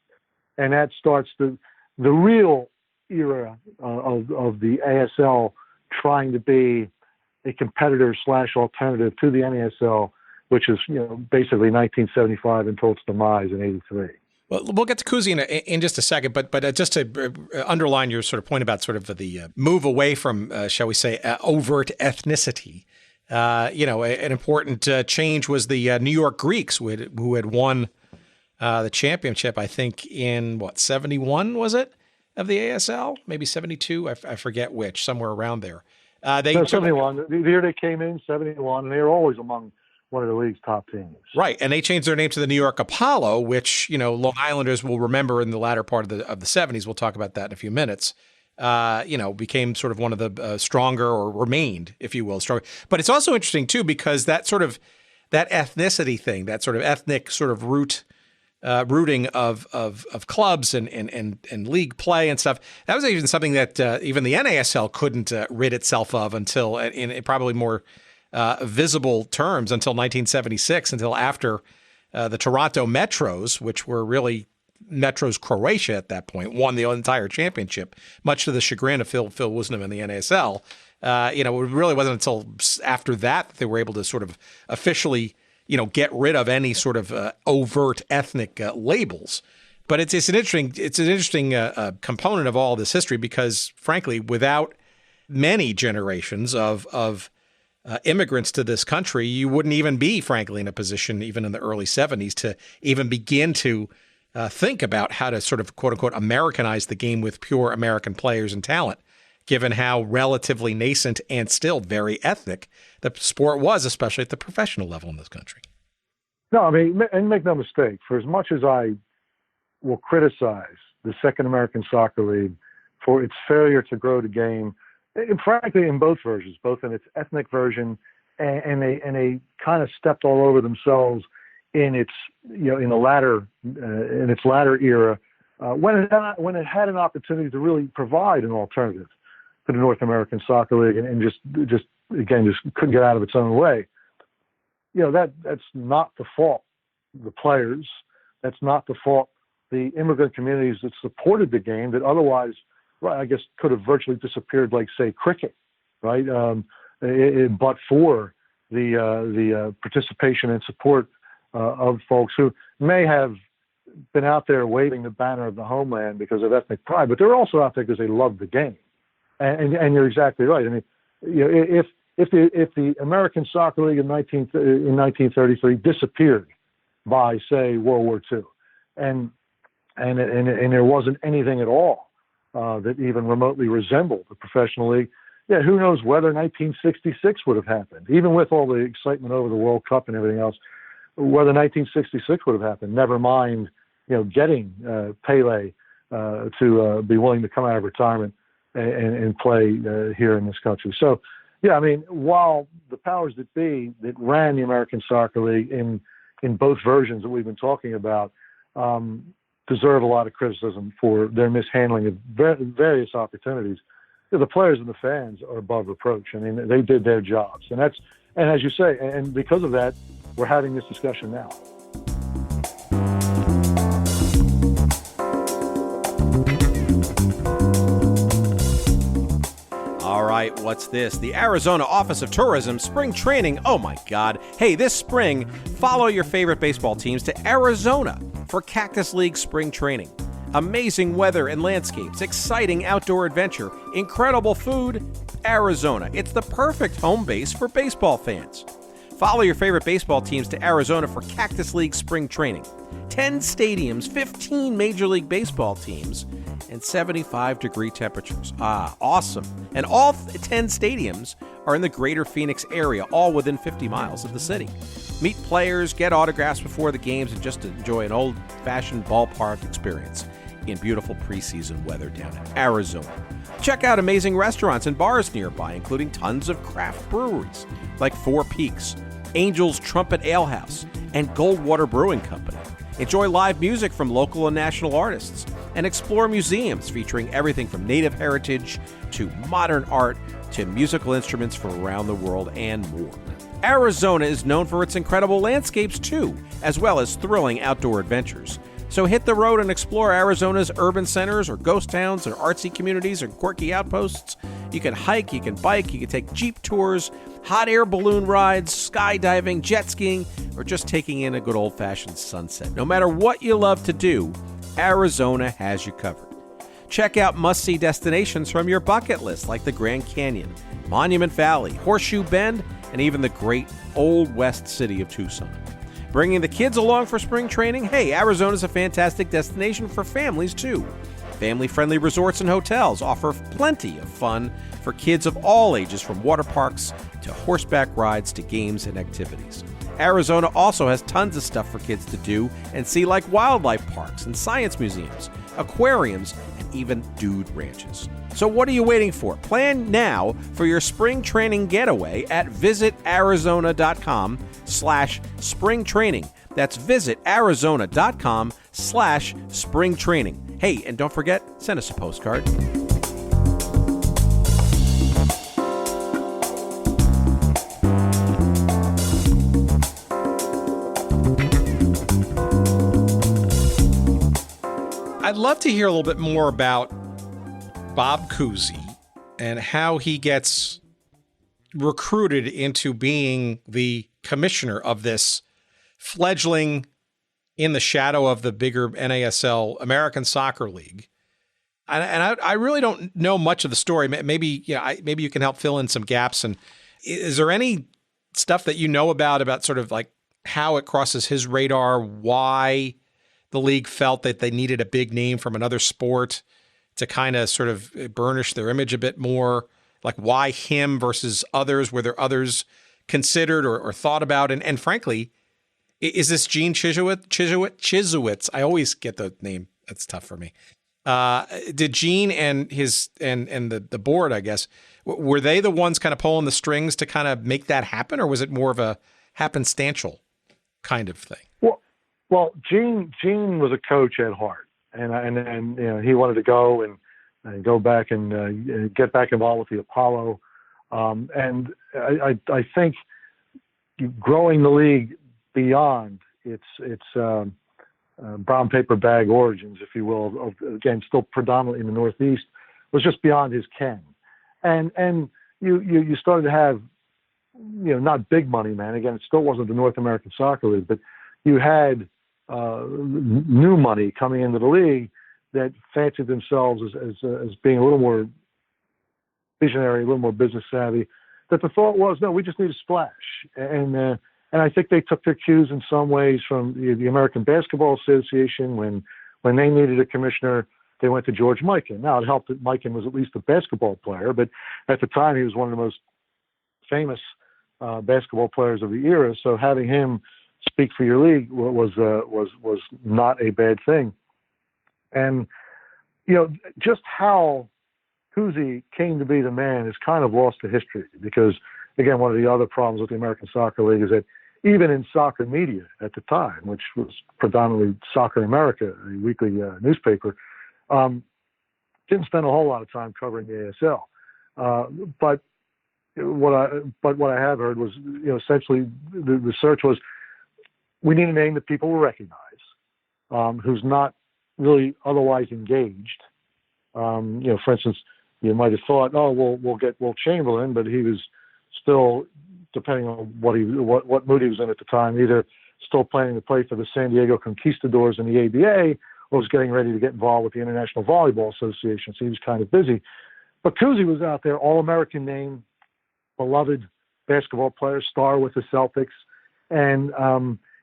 And that starts the real era of the ASL trying to be a competitor / alternative to the NASL, which is basically 1975 until its demise in '83. Well, we'll get to Cousy in just a second, but just to underline your sort of point about sort of the move away from, shall we say, overt ethnicity. An important change was the New York Greeks who had won the championship, I think, in 71, was it, of the ASL? Maybe 72? I forget which, somewhere around there. 71. The year they came in, 71, and they were always among one of the league's top teams. Right, and they changed their name to the New York Apollo, which, Long Islanders will remember in the latter part of the 70s. We'll talk about that in a few minutes. Became sort of one of the stronger, or remained, if you will, stronger. But it's also interesting, too, because that ethnicity thing, that sort of ethnic sort of rooting of clubs and league play and stuff, that was even something that even the NASL couldn't rid itself of until, in probably more visible terms, until 1976, until after the Toronto Metros, which were really Metros Croatia at that point, won the entire championship, much to the chagrin of Phil Wisnam and the NASL. It really wasn't until after that they were able to sort of officially, get rid of any sort of overt ethnic labels. But it's an interesting component of all this history because, frankly, without many generations of immigrants to this country, you wouldn't even be, frankly, in a position, even in the early 70s, to even begin to think about how to sort of, quote unquote, Americanize the game with pure American players and talent, given how relatively nascent and still very ethnic the sport was, especially at the professional level in this country. No, and make no mistake, for as much as I will criticize the Second American Soccer League for its failure to grow the game, and frankly, in both versions, both in its ethnic version and they kind of stepped all over themselves in its latter era when it had an opportunity to really provide an alternative to the North American Soccer League and just couldn't get out of its own way. That's not the fault of the players. That's not the fault the immigrant communities that supported the game that otherwise, I guess, could have virtually disappeared, like, say, cricket, right? But for the participation and support of folks who may have been out there waving the banner of the homeland because of ethnic pride, but they're also out there because they love the game. And you're exactly right. If the American Soccer League in 1933 disappeared by, say, World War II, and there wasn't anything at all that even remotely resembled the professional league, who knows whether 1966 would have happened, even with all the excitement over the World Cup and everything else, whether 1966 would have happened, never mind, getting Pele to be willing to come out of retirement and play here in this country. So, while the powers that be that ran the American Soccer League in both versions that we've been talking about deserve a lot of criticism for their mishandling of various opportunities, the players and the fans are above reproach. They did their jobs. And as you say, and because of that, we're having this discussion now. All right, what's this? The Arizona Office of Tourism Spring Training. Oh my God. Hey, this spring, follow your favorite baseball teams to Arizona for Cactus League Spring Training. Amazing weather and landscapes, exciting outdoor adventure, incredible food. Arizona. It's the perfect home base for baseball fans. Follow your favorite baseball teams to Arizona for Cactus League spring training. 10 stadiums, 15 Major League Baseball teams, and 75-degree temperatures. Awesome. And all 10 stadiums are in the greater Phoenix area, all within 50 miles of the city. Meet players, get autographs before the games, and just enjoy an old-fashioned ballpark experience in beautiful preseason weather down in Arizona. Check out amazing restaurants and bars nearby, including tons of craft breweries like Four Peaks, Angel's Trumpet Ale House, and Goldwater Brewing Company. Enjoy live music from local and national artists, and explore museums featuring everything from native heritage to modern art to musical instruments from around the world and more. Arizona is known for its incredible landscapes too, as well as thrilling outdoor adventures. So hit the road and explore Arizona's urban centers or ghost towns or artsy communities or quirky outposts. You can hike, you can bike, you can take Jeep tours, hot air balloon rides, skydiving, jet skiing, or just taking in a good old-fashioned sunset. No matter what you love to do, Arizona has you covered. Check out must-see destinations from your bucket list like the Grand Canyon, Monument Valley, Horseshoe Bend, and even the great Old West city of Tucson. Bringing the kids along for spring training? Hey, Arizona's a fantastic destination for families too. Family-friendly resorts and hotels offer plenty of fun for kids of all ages, from water parks to horseback rides to games and activities. Arizona also has tons of stuff for kids to do and see, like wildlife parks and science museums, aquariums, and even dude ranches. So what are you waiting for? Plan now for your spring training getaway at visitarizona.com/spring training. That's visitarizona.com/spring training. Hey, and don't forget, send us a postcard. I'd love to hear a little bit more about Bob Cousy and how he gets recruited into being the commissioner of this fledgling in the shadow of the bigger NASL American Soccer League. And I really don't know much of the story. Maybe you can help fill in some gaps. And is there any stuff that you know about sort of like how it crosses his radar, why the league felt that they needed a big name from another sport to kind of sort of burnish their image a bit more? Like, why him versus others? Were there others considered or thought about? And frankly, is this Gene Chisowitz? I always get the name. That's tough for me. Did Gene and his and the board, I guess, were they the ones kind of pulling the strings to kind of make that happen, or was it more of a happenstantial kind of thing? Well, Gene was a coach at heart, and you know, he wanted to go and go back and get back involved with the Apollo, and I think growing the league beyond its brown paper bag origins, if you will, again still predominantly in the Northeast, was just beyond his ken, and you started to have, you know, not big money, man. Again, it still wasn't the North American Soccer League, but you had new money coming into the league that fancied themselves as being a little more visionary, a little more business savvy. That the thought was, no, we just need a splash, and I think they took their cues in some ways from the American Basketball Association. When they needed a commissioner, they went to George Mikan. Now, it helped that Mikan was at least a basketball player, but at the time he was one of the most famous basketball players of the era. So having him speak for your league was not a bad thing. And, you know, just how Cousy came to be the man is kind of lost to history, because, again, one of the other problems with the American Soccer League is that even in soccer media at the time, which was predominantly Soccer America, a weekly newspaper, didn't spend a whole lot of time covering the ASL. But what I have heard was, you know, essentially the search was, we need a name that people will recognize, who's not really otherwise engaged. You know, for instance, you might have thought, oh, we'll get Will Chamberlain, but he was still, depending on what mood he was in at the time, either still planning to play for the San Diego Conquistadors in the ABA, was getting ready to get involved with the International Volleyball Association, so he was kind of busy. But Cousy was out there, All-American name, beloved basketball player, star with the Celtics. And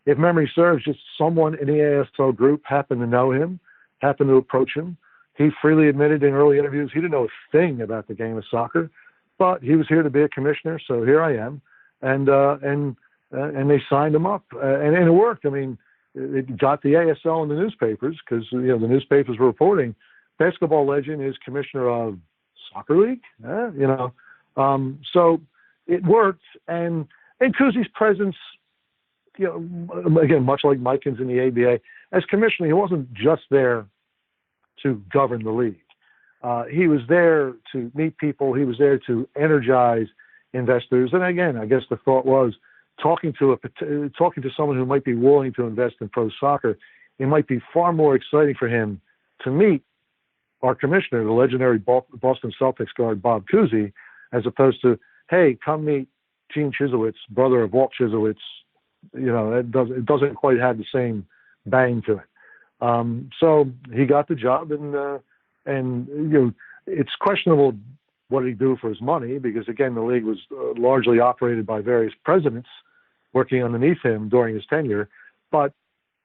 if memory serves, just someone in the ASL group happened to know him, happened to approach him. He freely admitted in early interviews he didn't know a thing about the game of soccer, but he was here to be a commissioner, so here I am. And they signed him up, and it worked. I mean, it got the ASL in the newspapers because the newspapers were reporting basketball legend is commissioner of soccer league. So it worked, and Cousy's presence, again, much like Mikens in the ABA, as commissioner, he wasn't just there to govern the league. He was there to meet people. He was there to energize investors. And again, I guess the thought was talking to someone who might be willing to invest in pro soccer. It might be far more exciting for him to meet our commissioner, the legendary Boston Celtics guard Bob Cousy, as opposed to, hey, come meet Gene Chislewicz, brother of Walt Chislewicz. It doesn't quite have the same bang to it. So he got the job, and it's questionable what did he do for his money, because again, the league was largely operated by various presidents working underneath him during his tenure. But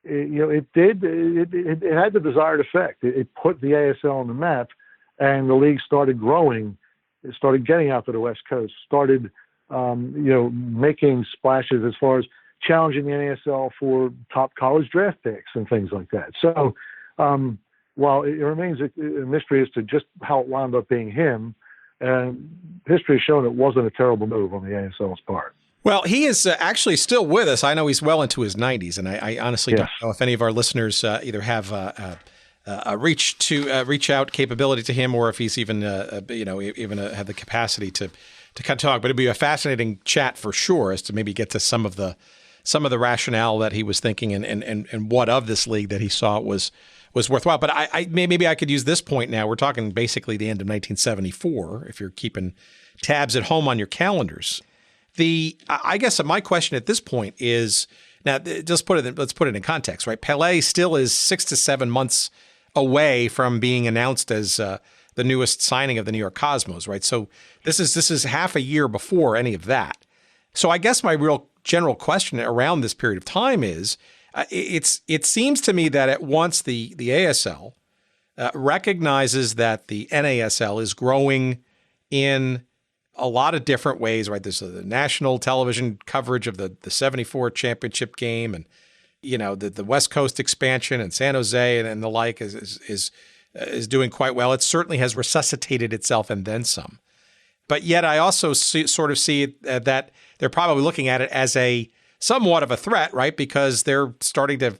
it had the desired effect. It put the ASL on the map, and the league started growing. It started getting out to the West Coast. Started making splashes as far as challenging the NASL for top college draft picks and things like that. So while it remains a mystery as to just how it wound up being him, history has shown it wasn't a terrible move on the ASL's part. Well, he is actually still with us. I know he's well into his 90s, and I honestly don't know if any of our listeners either have a reach out capability to him, or if he's even have the capacity to kind of talk. But it'd be a fascinating chat for sure, as to maybe get to some of the rationale that he was thinking and what of this league that he saw was worthwhile. But maybe I could use this point now. We're talking basically the end of 1974, if you're keeping tabs at home on your calendars. I guess my question at this point is, now let's put it in context, right? Pelé still is 6 to 7 months away from being announced as the newest signing of the New York Cosmos, right? So this is half a year before any of that. So I guess my real general question around this period of time is, it seems to me that at once the ASL recognizes that the NASL is growing in a lot of different ways, right? There's the national television coverage of the 74 championship game, and the West Coast expansion and San Jose and the like is doing quite well. It certainly has resuscitated itself and then some. But yet I also sort of see that they're probably looking at it as a somewhat of a threat, right? Because they're starting to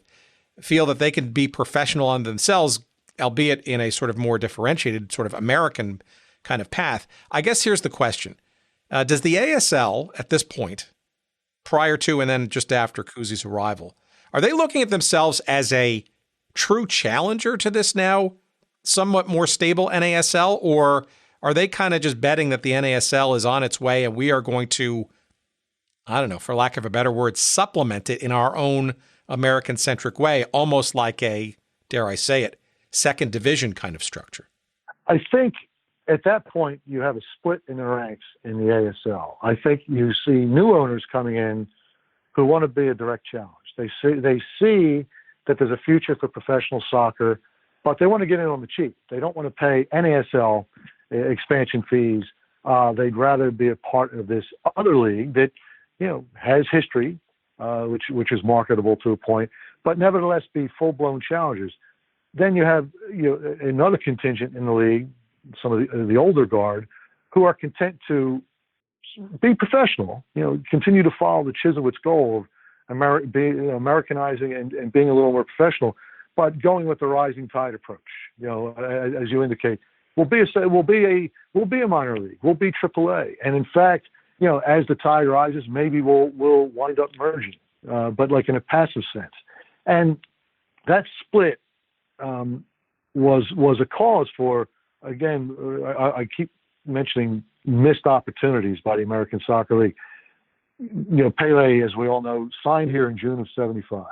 feel that they can be professional on themselves, albeit in a sort of more differentiated sort of American kind of path. I guess here's the question. Does the ASL at this point, prior to and then just after Cousy's arrival, are they looking at themselves as a true challenger to this now somewhat more stable NASL, or are they kind of just betting that the NASL is on its way and we are going to, I don't know, for lack of a better word, supplement it in our own American-centric way, almost like a, dare I say it, second division kind of structure? I think at that point you have a split in the ranks in the ASL. I think you see new owners coming in who want to be a direct challenge. They see that there's a future for professional soccer, but they want to get in on the cheap. They don't want to pay NASL expansion fees. They'd rather be a part of this other league that has history, which is marketable to a point, but nevertheless be full-blown challengers. Then you have another contingent in the league, some of the older guard, who are content to be professional, continue to follow the Chislewicz goal of Americanizing and being a little more professional, but going with the rising tide approach. As you indicate, we'll be a minor league, we'll be AAA, and in fact, as the tide rises, maybe we'll wind up merging, but like in a passive sense. And that split was a cause for, again, I keep mentioning missed opportunities by the American Soccer League. Pelé, as we all know, signed here in June of '75.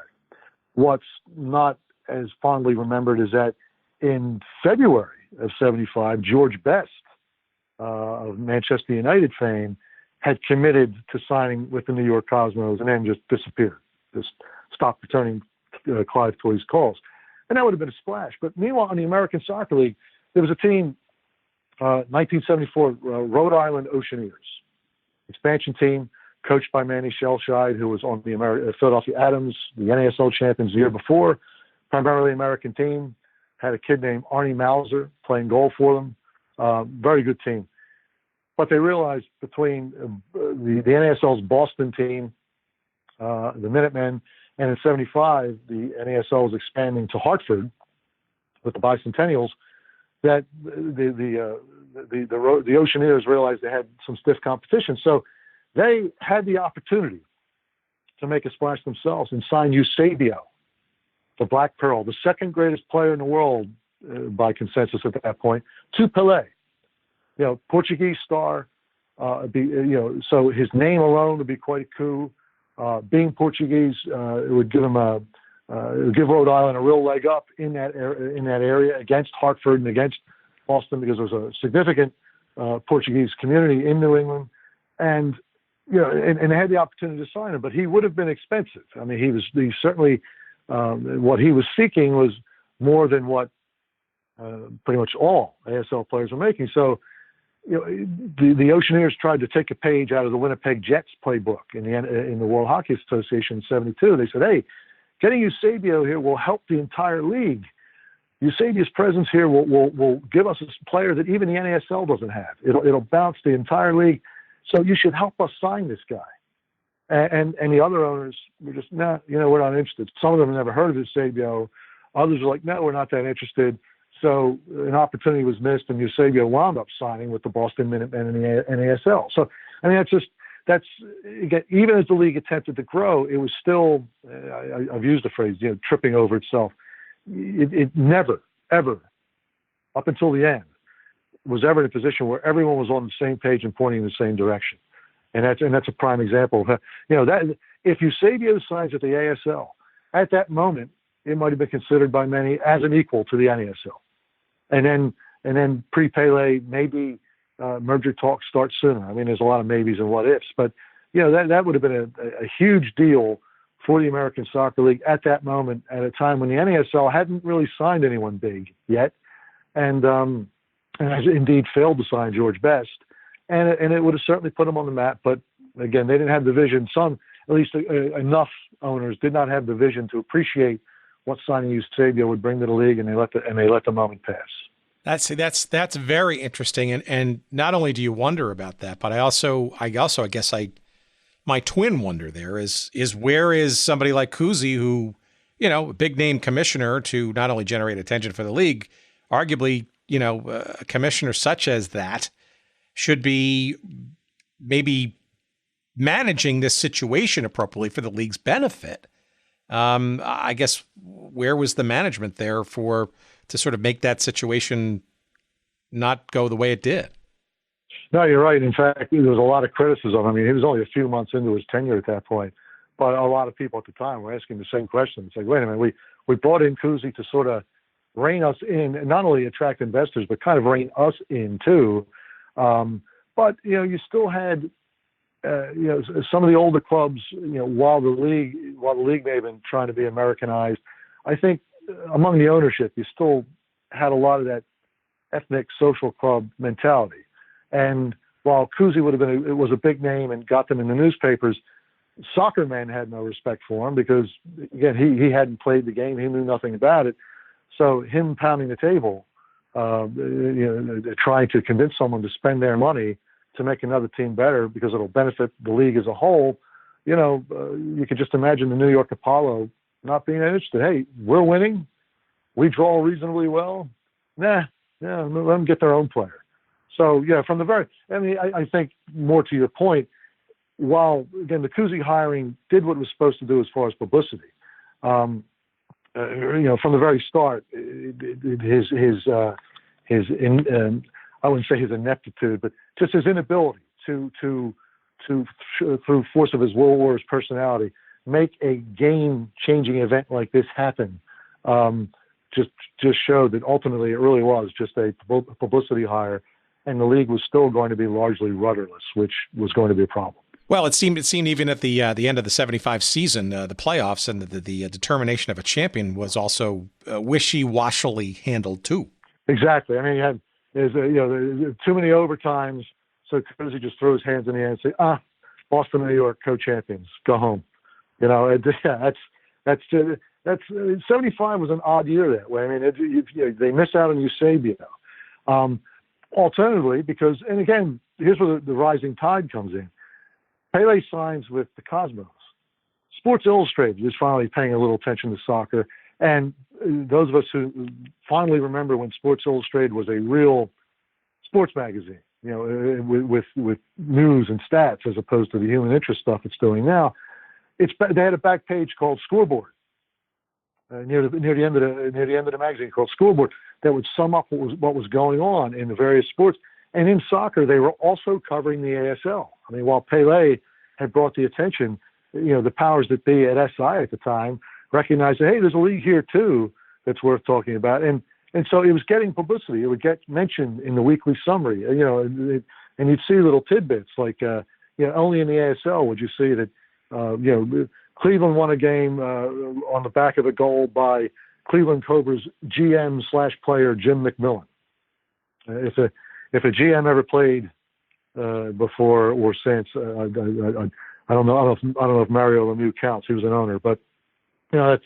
What's not as fondly remembered is that in February of '75, George Best of Manchester United fame had committed to signing with the New York Cosmos and then just disappeared, just stopped returning Clive Toye's calls. And that would have been a splash. But meanwhile, in the American Soccer League, there was a team, 1974, Rhode Island Oceaneers, expansion team, coached by Manny Shellshide, who was on the Philadelphia Adams, the NASL champions the year before, primarily American team, had a kid named Arnie Mauser playing goal for them. Very good team. But they realized between the NASL's Boston team, the Minutemen, and in '75, the NASL was expanding to Hartford with the Bicentennials, that the Oceaneers realized they had some stiff competition. So they had the opportunity to make a splash themselves and sign Eusebio, the Black Pearl, the second greatest player in the world by consensus at that point, to Pelé. Portuguese star, so his name alone would be quite a coup. Being Portuguese, it would give him give Rhode Island a real leg up in that area against Hartford and against Boston, because there was a significant Portuguese community in New England, and and they had the opportunity to sign him, but he would have been expensive. I mean, he certainly what he was seeking was more than what pretty much all ASL players were making. So, the Oceaneers tried to take a page out of the Winnipeg Jets playbook in the World Hockey Association in '72. They said, "Hey, getting Eusebio here will help the entire league. Eusebio's presence here will give us a player that even the NASL doesn't have. It'll bounce the entire league. So you should help us sign this guy." And the other owners were just, "Nah, we're not interested." Some of them have never heard of Eusebio. Others are like, "No, we're not that interested." So an opportunity was missed, and Eusebio wound up signing with the Boston Minutemen in the NASL. So, I mean, that's again, even as the league attempted to grow, it was still, I've used the phrase, tripping over itself. It never, ever, up until the end, was ever in a position where everyone was on the same page and pointing in the same direction. And that's a prime example of, that if Eusebio signs at the ASL, at that moment, it might have been considered by many as an equal to the NASL. And then pre-Pele, maybe merger talks start sooner. I mean, there's a lot of maybes and what ifs, but that would have been a huge deal for the American Soccer League at that moment, at a time when the NASL hadn't really signed anyone big yet, and has indeed failed to sign George Best, and it would have certainly put them on the map. But again, they didn't have the vision. Some, at least enough owners, did not have the vision to appreciate what signing Eusebio would bring to the league, and they let the moment pass. That's very interesting, and not only do you wonder about that, but I guess my twin wonder there is where is somebody like Cousy, who a big name commissioner, to not only generate attention for the league, arguably a commissioner such as that should be maybe managing this situation appropriately for the league's benefit. I guess where was the management there to sort of make that situation not go the way it did? No, you're right. In fact, there was a lot of criticism. I mean, he was only a few months into his tenure at that point, but a lot of people at the time were asking the same question. It's like, wait a minute, we brought in Cousy to sort of rein us in, and not only attract investors, but kind of rein us in too. But you still had some of the older clubs, while the league may have been trying to be Americanized, I think among the ownership, you still had a lot of that ethnic social club mentality. And while Cousy was a big name and got them in the newspapers, soccer men had no respect for him because, again, he hadn't played the game. He knew nothing about it. So him pounding the table, trying to convince someone to spend their money to make another team better because it'll benefit the league as a whole, you could just imagine the New York Apollo not being interested. Hey, we're winning. We draw reasonably well. Let them get their own player. So, from the very, I think more to your point, while, again, the Cousy hiring did what it was supposed to do as far as publicity, from the very start, I wouldn't say his ineptitude, but just his inability to through force of his World War's personality, make a game-changing event like this happen just showed that ultimately it really was just a publicity hire, and the league was still going to be largely rudderless, which was going to be a problem. Well, it seemed even at the end of the 75 season, the playoffs and the determination of a champion was also wishy-washily handled too. Exactly. I mean, there's too many overtimes, so Cousy just throws his hands in the air and say, Boston and New York co-champions, go home. That's 75 was an odd year that way. I mean, they miss out on Eusebio. Alternatively, because, and again, here's where the rising tide comes in. Pele signs with the Cosmos. Sports Illustrated is finally paying a little attention to soccer. And those of us who finally remember when Sports Illustrated was a real sports magazine, with news and stats as opposed to the human interest stuff it's doing now, they had a back page called Scoreboard near the end of the magazine, called Scoreboard, that would sum up what was going on in the various sports. And in soccer, they were also covering the ASL. I mean, while Pele had brought the attention, the powers that be at SI at the time recognized that, hey, there's a league here too that's worth talking about. And so it was getting publicity. It would get mentioned in the weekly summary, and you'd see little tidbits like, only in the ASL would you see that, Cleveland won a game on the back of a goal by Cleveland Cobra's GM/player Jim McMillan. If a GM ever played before or since, I don't know if Mario Lemieux counts. He was an owner, but they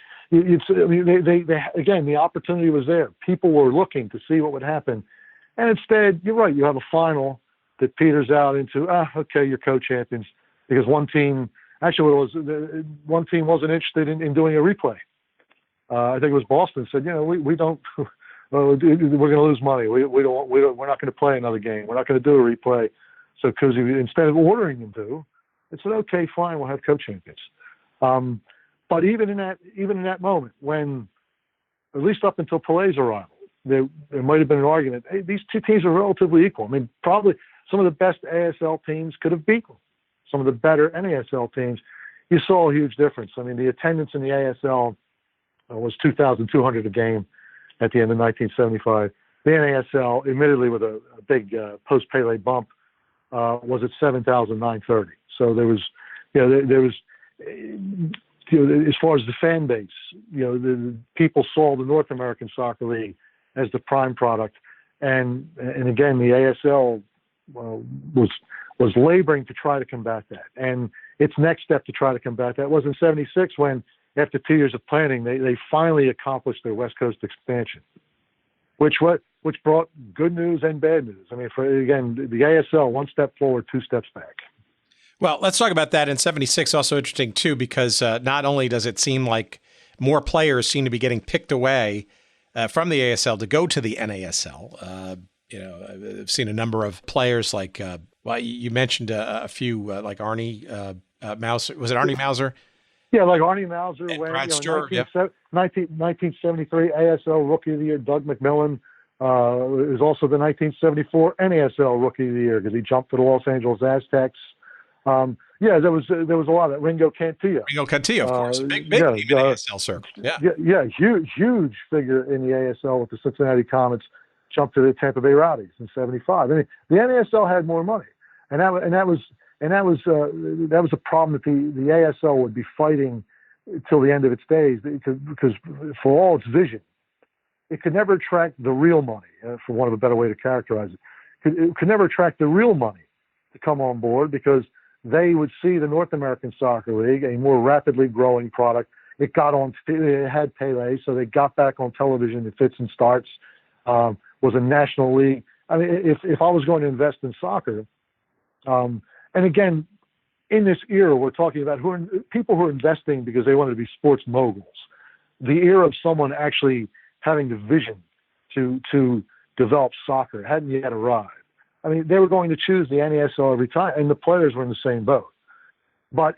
again, the opportunity was there. People were looking to see what would happen, and instead, you're right. You have a final that peters out into okay, you're co-champions, because one team wasn't interested in doing a replay. I think it was Boston said, we don't. We're going to lose money. We're not going to play another game. We're not going to do a replay. So Cousy, instead of ordering them to, it said, okay, fine, we'll have co-champions. But even in that moment, when, at least up until Pele's arrival, there might have been an argument. Hey, these two teams are relatively equal. I mean, probably some of the best ASL teams could have beaten some of the better NASL teams. You saw a huge difference. I mean, the attendance in the ASL was 2,200 a game at the end of 1975. The NASL, admittedly with a big post-Pele bump, was at 7,930. So there was, as far as the fan base, the people saw the North American Soccer League as the prime product, and again, the ASL was laboring to try to combat that. And its next step to try to combat that was in '76 when, after 2 years of planning, they finally accomplished their West Coast expansion, which brought good news and bad news. I mean, the ASL, one step forward, two steps back. Well, let's talk about that in '76. Also interesting too, because not only does it seem like more players seem to be getting picked away from the ASL to go to the NASL. I've seen a number of players like, you mentioned a few like Arnie Mauser. Was it Arnie Mauser? Yeah, like Arnie Mauser. Brad Stewart, 1973 ASL Rookie of the Year, Doug McMillan. It was also the 1974 NASL Rookie of the Year because he jumped to the Los Angeles Aztecs. There was a lot of that. Ringo Cantillo. Of course. Big name in the ASL circle. Yeah, huge figure in the ASL with the Cincinnati Comets. Jumped to the Tampa Bay Rowdies in '75. I mean, the NASL had more money, and that was a problem that the ASL would be fighting till the end of its days, because for all its vision, it could never attract the real money, for want of a better way to characterize it. It could never attract the real money to come on board, because they would see the North American Soccer League, a more rapidly growing product. It had Pele, so they got back on television in fits and starts. Was a national league. I mean, if I was going to invest in soccer, and again, in this era, we're talking about people who are investing because they want to be sports moguls. The era of someone actually having the vision to develop soccer hadn't yet arrived. I mean, they were going to choose the NASL every time, and the players were in the same boat. But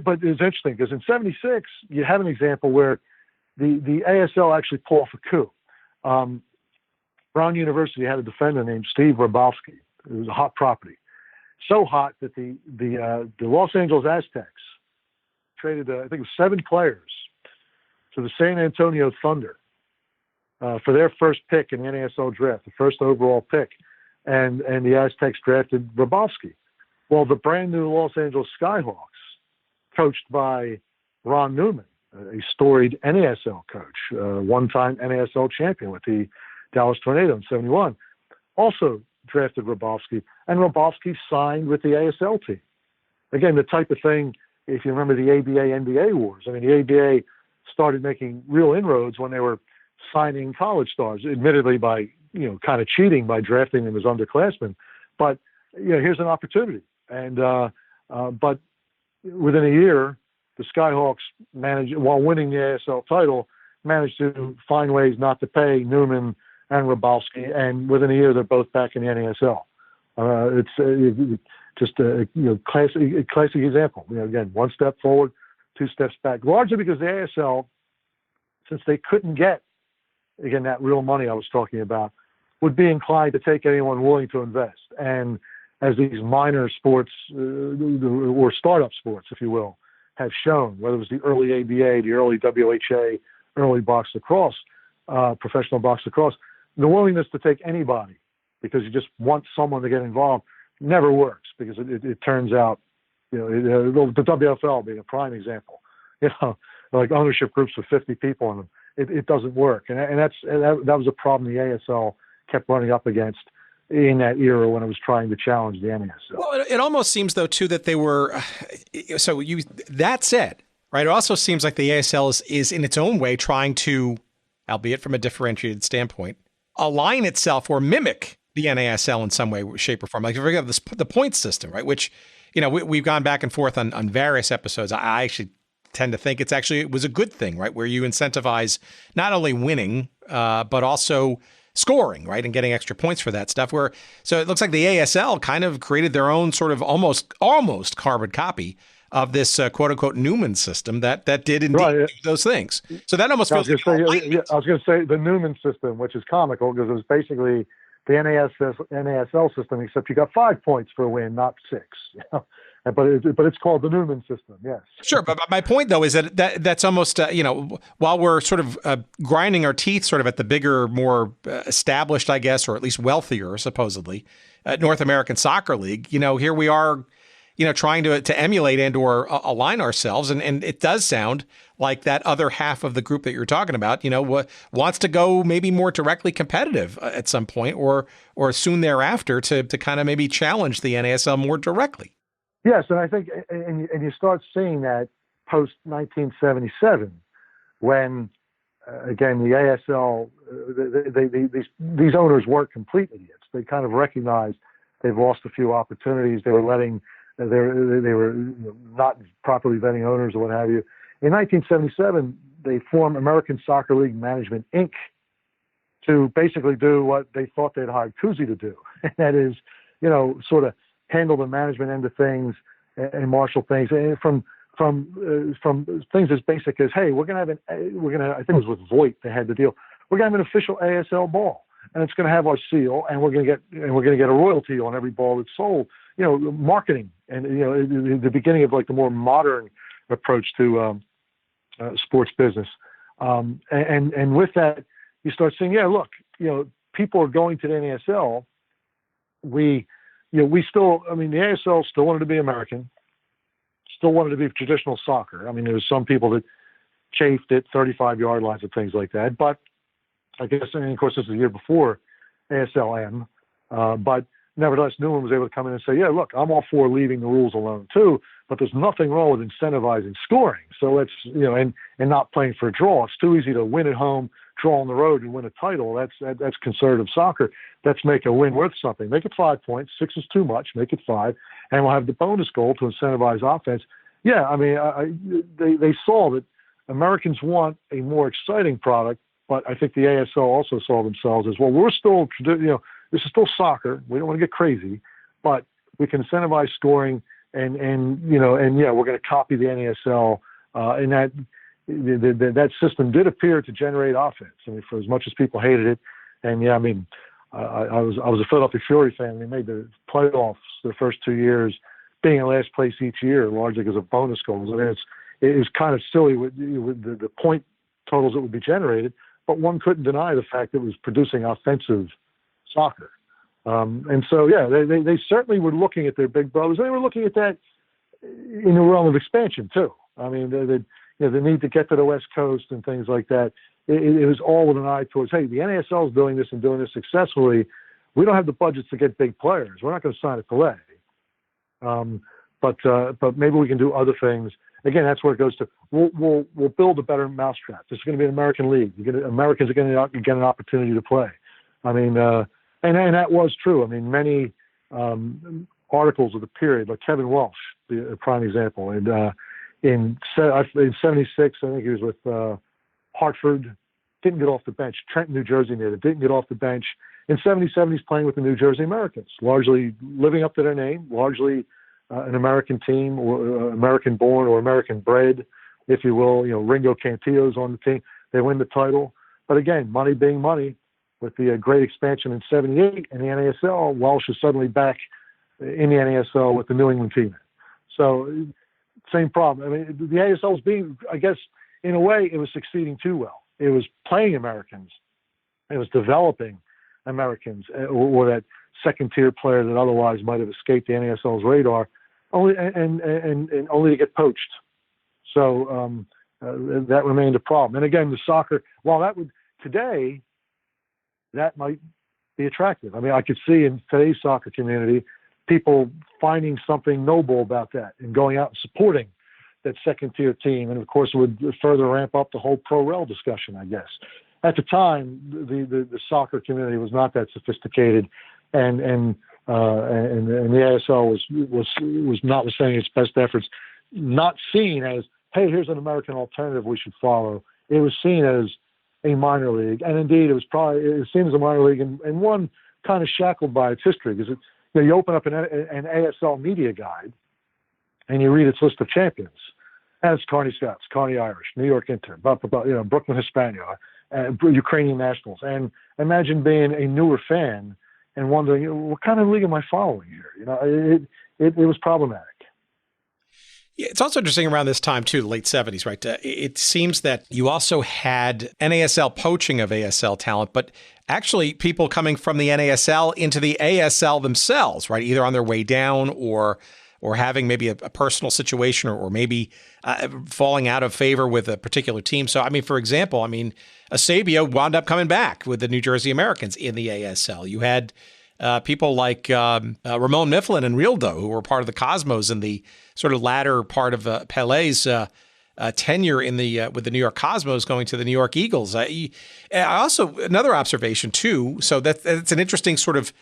but it's interesting because in '76, you have an example where the ASL actually pulled off a coup. Brown University had a defender named Steve Rabowski. It was a hot property. So hot that the Los Angeles Aztecs traded, I think it was 7 players to the San Antonio Thunder for their first pick in the NASL draft, the first overall pick, and the Aztecs drafted Grabowski. Well, the brand new Los Angeles Skyhawks, coached by Ron Newman, a storied NASL coach, one-time NASL champion with the Dallas Tornado in '71, also drafted Grabowski, and Grabowski signed with the ASL team. Again, the type of thing, if you remember the ABA-NBA wars, I mean, the ABA started making real inroads when they were signing college stars, admittedly by, kind of cheating by drafting them as underclassmen. But, here's an opportunity. And, but within a year, the Skyhawks managed, while winning the ASL title, managed to find ways not to pay Newman and Grabowski. And within a year, they're both back in the NASL. It's just a classic example. Again, one step forward, two steps back, largely because the ASL, since they couldn't get, again, that real money I was talking about, would be inclined to take anyone willing to invest. And as these minor sports or startup sports, if you will, have shown, whether it was the early ABA, the early WHA, early box lacrosse, professional box lacrosse, the willingness to take anybody because you just want someone to get involved never works, because it turns out, the WFL being a prime example, like ownership groups with 50 people in them, it doesn't work. And that was a problem the ASL kept running up against in that era when it was trying to challenge the NASL. Well, it almost seems, though, too, that they were, that said, right, it also seems like the ASL is in its own way trying to, albeit from a differentiated standpoint, align itself or mimic the NASL in some way, shape, or form. Like, if we have the point system, right, which, we've gone back and forth on various episodes. I actually tend to think it was a good thing, right, where you incentivize not only winning, but also scoring, right, and getting extra points for that stuff. So it looks like the ASL kind of created their own sort of almost carbon copy of this quote unquote Newman system that did indeed do those things. So that almost feels like I was going to say the Newman system, which is comical because it was basically the NASL system, except you got 5 points for a win, not 6. But it's called the Newman system, yes. Sure, but my point, though, is that's almost, while we're sort of grinding our teeth sort of at the bigger, more established, I guess, or at least wealthier, supposedly, North American Soccer League, here we are, trying to emulate and or align ourselves. And it does sound like that other half of the group that you're talking about, wants to go maybe more directly competitive at some point or soon thereafter to kind of maybe challenge the NASL more directly. Yes, and I think, and you start seeing that post 1977, when again the ASL, these owners weren't complete idiots. They kind of recognized they've lost a few opportunities. They were not properly vetting owners or what have you. In 1977, they formed American Soccer League Management Inc. to basically do what they thought they'd hired Kuzi to do, and that is, sort of handle the management end of things and marshal things, and from things as basic as, hey, I think it was with Voight they had the deal. We're gonna have an official ASL ball, and it's gonna have our seal, and we're gonna get a royalty on every ball that's sold. Marketing, and the beginning of like the more modern approach to sports business, and with that you start saying, people are going to the NASL. We still, the ASL still wanted to be American, still wanted to be traditional soccer. There was some people that chafed at 35-yard lines and things like that. But I guess, and of course, this is the year before ASLM. But nevertheless, Newman was able to come in and say, look, I'm all for leaving the rules alone too, but there's nothing wrong with incentivizing scoring. So let's, and not playing for a draw. It's too easy to win at home, draw on the road, and win a title. That's conservative soccer. Let's make a win worth something. Make it 5 points. 6 is too much. Make it 5, and we'll have the bonus goal to incentivize offense. They saw that Americans want a more exciting product, but I think the ASL also saw themselves as, well, we're still, this is still soccer. We don't want to get crazy, but we can incentivize scoring, and we're going to copy the NASL, and that system did appear to generate offense. For as much as people hated it, and I was a Philadelphia Fury fan. They made the playoffs the first 2 years, being in last place each year, largely because of bonus goals. It was kind of silly with the point totals that would be generated, but one couldn't deny the fact that it was producing offensive soccer. And so, yeah, they certainly were looking at their big brothers. They were looking at that in the realm of expansion too. I mean, the need to get to the West Coast and things like that. It was all with an eye towards, hey, the NASL is doing this and doing this successfully. We don't have the budgets to get big players. We're not going to sign a Pelé. But maybe we can do other things. Again, that's where it goes to. We'll build a better mousetrap. This is going to be an American league. Americans are going to get an opportunity to play. I mean, and that was true. I mean, many articles of the period, like Kevin Walsh, a prime example, and in '76, I think he was with Hartford. Didn't get off the bench. Trenton, New Jersey, native. Didn't get off the bench. In '77, he's playing with the New Jersey Americans, largely living up to their name, largely an American team, or American-born or American-bred, if you will. You know, Ringo Cantillo's on the team. They win the title. But again, money being money, with the great expansion in '78 and the NASL, Walsh is suddenly back in the NASL with the New England team. So, same problem. I mean, the ASL was being, I guess, in a way, it was succeeding too well. It was playing Americans. It was developing Americans, or that second-tier player that otherwise might have escaped the NASL's radar, only to get poached. So that remained a problem. And again, the soccer, while that would today, that might be attractive. I mean, I could see in today's soccer community people finding something noble about that and going out and supporting that second-tier team. And of course, it would further ramp up the whole pro-rel discussion, I guess. At the time, the soccer community was not that sophisticated, and the ASL was notwithstanding its best efforts, not seen as, hey, here's an American alternative we should follow. It was seen as a minor league, and indeed, it seems a minor league, and one kind of shackled by its history, because you open up an ASL media guide, and you read its list of champions, and it's Kearney Scots, Kearney Irish, New York Inter, Brooklyn Hispania, Ukrainian Nationals, and imagine being a newer fan and wondering, what kind of league am I following here? You know, it was problematic. Yeah, it's also interesting around this time too, the late '70s, right? It seems that you also had NASL poaching of ASL talent, but actually people coming from the NASL into the ASL themselves, right? Either on their way down or having maybe a personal situation or maybe falling out of favor with a particular team. So, I mean, for example, Eusebio wound up coming back with the New Jersey Americans in the ASL. You had people like Ramon Mifflin and Rildo, who were part of the Cosmos in the sort of latter part of Pele's tenure in with the New York Cosmos, going to the New York Eagles. I also, another observation too, so that's an interesting sort of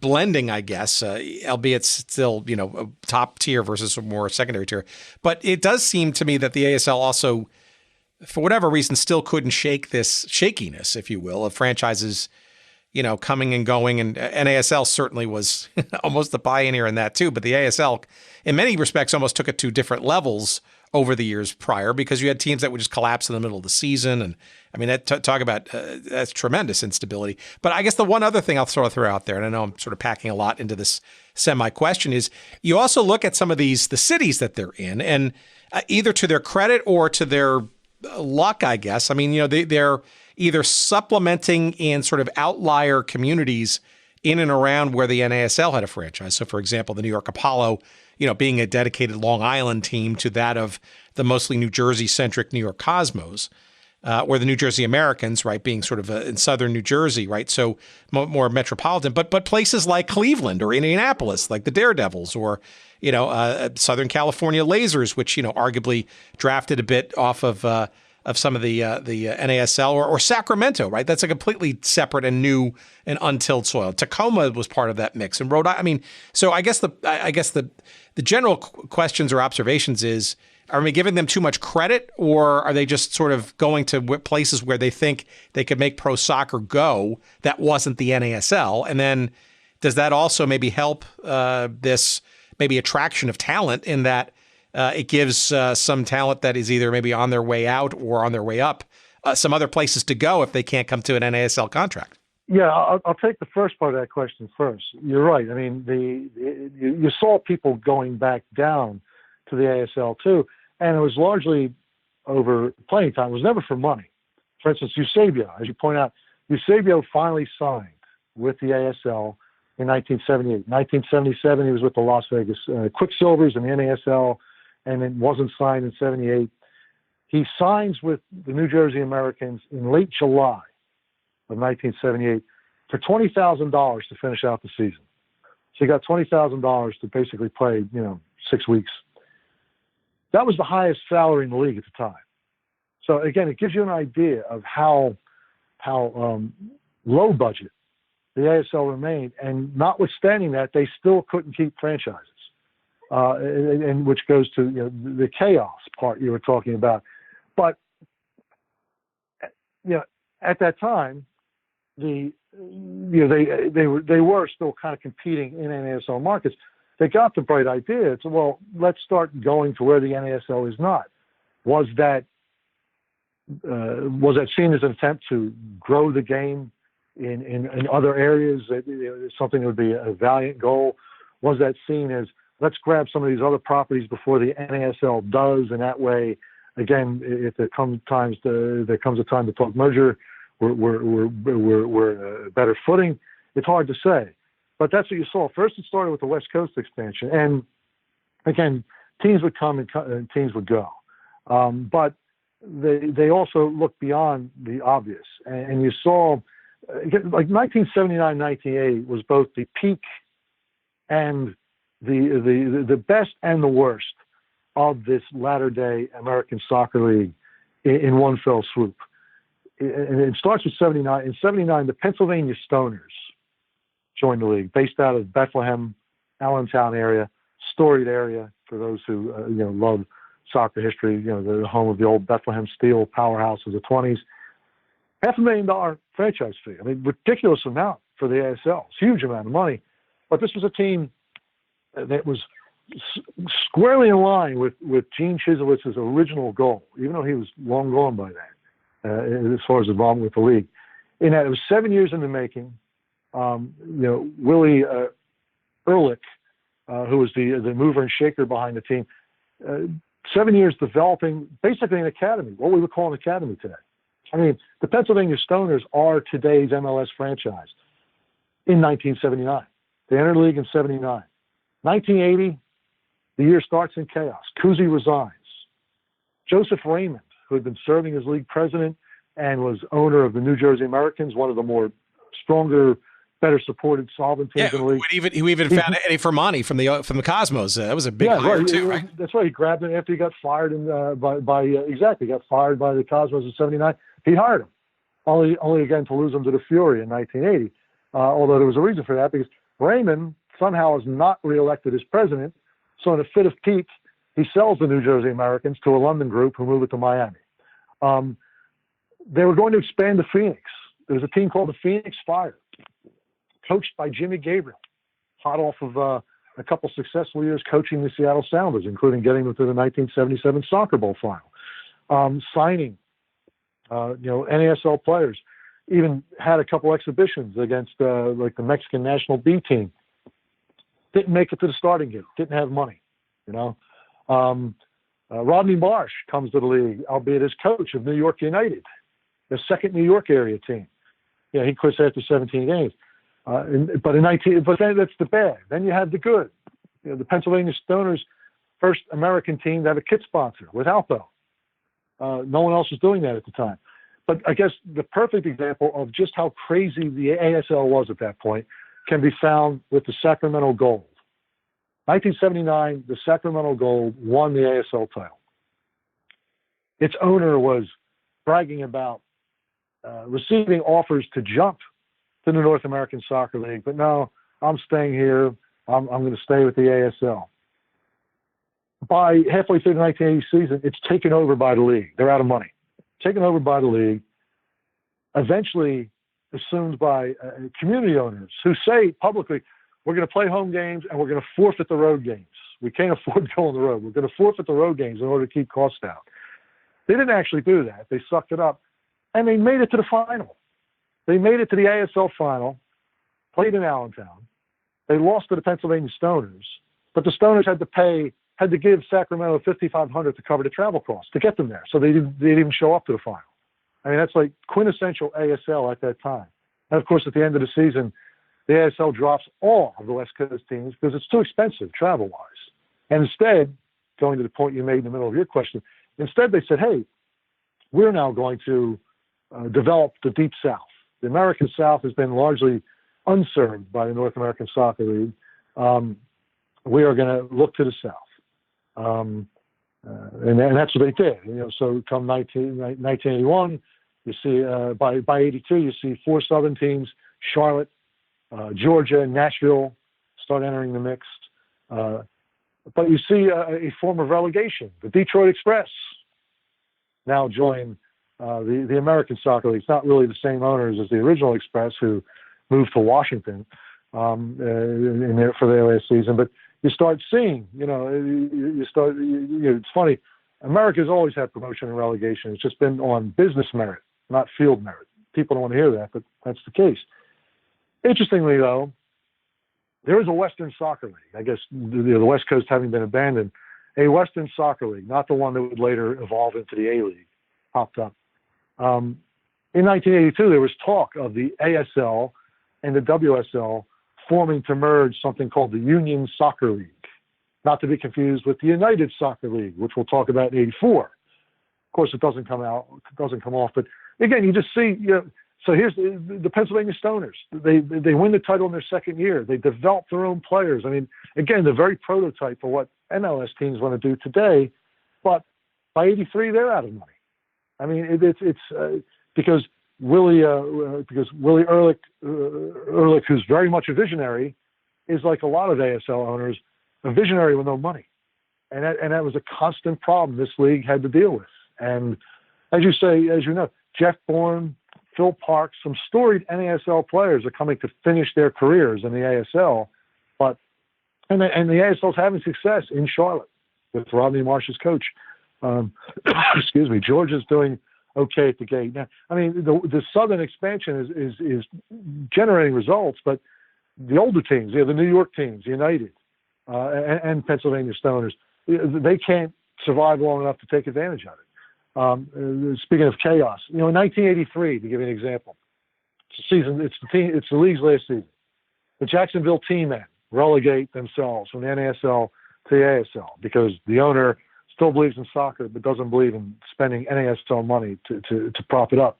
blending, I guess, albeit still, top tier versus more secondary tier. But it does seem to me that the ASL also, for whatever reason, still couldn't shake this shakiness, if you will, of franchises, coming and going. And NASL certainly was almost the pioneer in that too. But the ASL, in many respects, almost took it to different levels over the years prior, because you had teams that would just collapse in the middle of the season. And I mean, talk about that's tremendous instability. But I guess the one other thing I'll sort of throw out there, and I know I'm sort of packing a lot into this semi-question, is you also look at some of the cities that they're in, and either to their credit or to their luck, I guess. I mean, they're either supplementing in sort of outlier communities in and around where the NASL had a franchise. So, for example, the New York Apollo, being a dedicated Long Island team to that of the mostly New Jersey-centric New York Cosmos, or the New Jersey Americans, right, being sort of in southern New Jersey, right, so more metropolitan. But places like Cleveland or Indianapolis, like the Daredevils, or Southern California Lasers, which arguably drafted a bit off of some of the NASL, or Sacramento, right? That's a completely separate and new and untilled soil. Tacoma was part of that mix, and Rhode Island. I mean, so I guess the general questions or observations is: are we giving them too much credit, or are they just sort of going to places where they think they could make pro soccer go that wasn't the NASL? And then does that also maybe help this maybe attraction of talent, in that it gives some talent that is either maybe on their way out or on their way up some other places to go if they can't come to an NASL contract? Yeah, I'll take the first part of that question first. You're right. I mean, you saw people going back down to the ASL II, and it was largely over playing time was never for money. For instance, Eusebio, as you point out, Eusebio finally signed with the ASL in 1978. 1977, he was with the Las Vegas Quicksilvers in the NASL, and then wasn't signed in 78. He signs with the New Jersey Americans in late July of 1978 for $20,000 to finish out the season. So he got $20,000 to basically play, 6 weeks. That was the highest salary in the league at the time. So again, it gives you an idea of how low budget the ASL remained, and notwithstanding that, they still couldn't keep franchises, and which goes to the chaos part you were talking about. But at that time, they were still kind of competing in NASL markets. They got the bright idea. It's, well, let's start going to where the NASL is not. Was that seen as an attempt to grow the game in other areas? Something that would be a valiant goal? Was that seen as, let's grab some of these other properties before the NASL does, and that way, again, if there comes a time to talk merger, we're a better footing? It's hard to say. But that's what you saw. First, it started with the West Coast expansion. And again, teams would come and teams would go. But they also looked beyond the obvious. And you saw, like 1979, 1980 was both the peak and the best and the worst of this latter-day American Soccer League in one fell swoop. And it starts with 79. In 79, the Pennsylvania Stoners joined the league, based out of Bethlehem, Allentown area, storied area for those who love soccer history. The home of the old Bethlehem Steel powerhouse of the 20s. $500,000 franchise fee. I mean, ridiculous amount for the ASL. It's a huge amount of money. But this was a team that was squarely in line with Gene Chisewitz's original goal, even though he was long gone by then, as far as involvement with the league. In that, it was 7 years in the making. Willie Ehrlich, who was the mover and shaker behind the team, 7 years developing basically an academy, what we would call an academy today. I mean, the Pennsylvania Stoners are today's MLS franchise in 1979. They entered the league in 79. 1980, the year starts in chaos. Cousy resigns. Joseph Raymond, who had been serving as league president and was owner of the New Jersey Americans, one of the more stronger, better supported, solvent teams in the league. He even found Eddie Fermani from the Cosmos. That was a big hire too, right? That's right. He grabbed him after he got fired he got fired by the Cosmos in 79. He hired him, only again to lose him to the Fury in 1980. Although there was a reason for that, because Raymond somehow is not reelected as president. So in a fit of pique, he sells the New Jersey Americans to a London group who move it to Miami. They were going to expand to Phoenix. There was a team called the Phoenix Fire, coached by Jimmy Gabriel, hot off of a couple successful years coaching the Seattle Sounders, including getting them to the 1977 Soccer Bowl final. Signing, NASL players. Even had a couple exhibitions against like the Mexican national B team. Didn't make it to the starting gate. Didn't have money, Rodney Marsh comes to the league, albeit as coach of New York United, the second New York area team. He quits after 17 games. But then that's the bad. Then you have the good. The Pennsylvania Stoners, first American team to have a kit sponsor with Alpo. No one else was doing that at the time. But I guess the perfect example of just how crazy the ASL was at that point can be found with the Sacramento Gold. 1979, the Sacramento Gold won the ASL title. Its owner was bragging about receiving offers to jump to the North American Soccer League, but no, I'm staying here. I'm going to stay with the ASL. By halfway through the 1980 season, it's taken over by the league. They're out of money. Taken over by the league, eventually assumed by community owners who say publicly, we're going to play home games and we're going to forfeit the road games. We can't afford to go on the road. We're going to forfeit the road games in order to keep costs down. They didn't actually do that. They sucked it up, and they made it to the final. They made it to the ASL final, played in Allentown. They lost to the Pennsylvania Stoners, but the Stoners had to pay had to give Sacramento $5,500 to cover the travel costs to get them there. So they didn't even show up to the final. I mean, that's like quintessential ASL at that time. And of course, at the end of the season, the ASL drops all of the West Coast teams because it's too expensive travel-wise. And instead, going to the point you made in the middle of your question, instead they said, hey, we're now going to develop the Deep South. The American South has been largely unserved by the North American Soccer League. We are going to look to the South. And that's what they did. So come 1981, you see, by 82, you see 4 Southern teams, Charlotte, Georgia, Nashville start entering the mix. But you see a form of relegation. The Detroit Express now join the American Soccer League. It's not really the same owners as the original Express, who moved to Washington for their last season. But you start seeing, it's funny. America's always had promotion and relegation. It's just been on business merit, not field merit. People don't want to hear that, but that's the case. Interestingly, though, there is a Western Soccer League. I guess the West Coast having been abandoned, a Western Soccer League, not the one that would later evolve into the A-League, popped up. In 1982, there was talk of the ASL and the WSL forming to merge something called the Union Soccer League, not to be confused with the United Soccer League, which we'll talk about in 84. Of course, it doesn't come off. But again, you just see, so here's the Pennsylvania Stoners. They win the title in their second year. They develop their own players. I mean, again, the very prototype for what MLS teams want to do today. But by 83, they're out of money. I mean, it's because Willie Ehrlich, who's very much a visionary, is like a lot of ASL owners, a visionary with no money. And that was a constant problem this league had to deal with. And as you know, Jeff Bourne, Phil Parks, some storied NASL players are coming to finish their careers in the ASL, and the ASL is having success in Charlotte with Rodney Marsh's coach. Excuse me, Georgia's doing okay at the gate. Now, I mean, the Southern expansion is generating results, but the older teams, the New York teams, United, and Pennsylvania Stoners, they can't survive long enough to take advantage of it. Speaking of chaos, in 1983, to give you an example, it's the league's last season. The Jacksonville Team Men relegate themselves from the NASL to the ASL because the owner still believes in soccer but doesn't believe in spending NASL money to prop it up.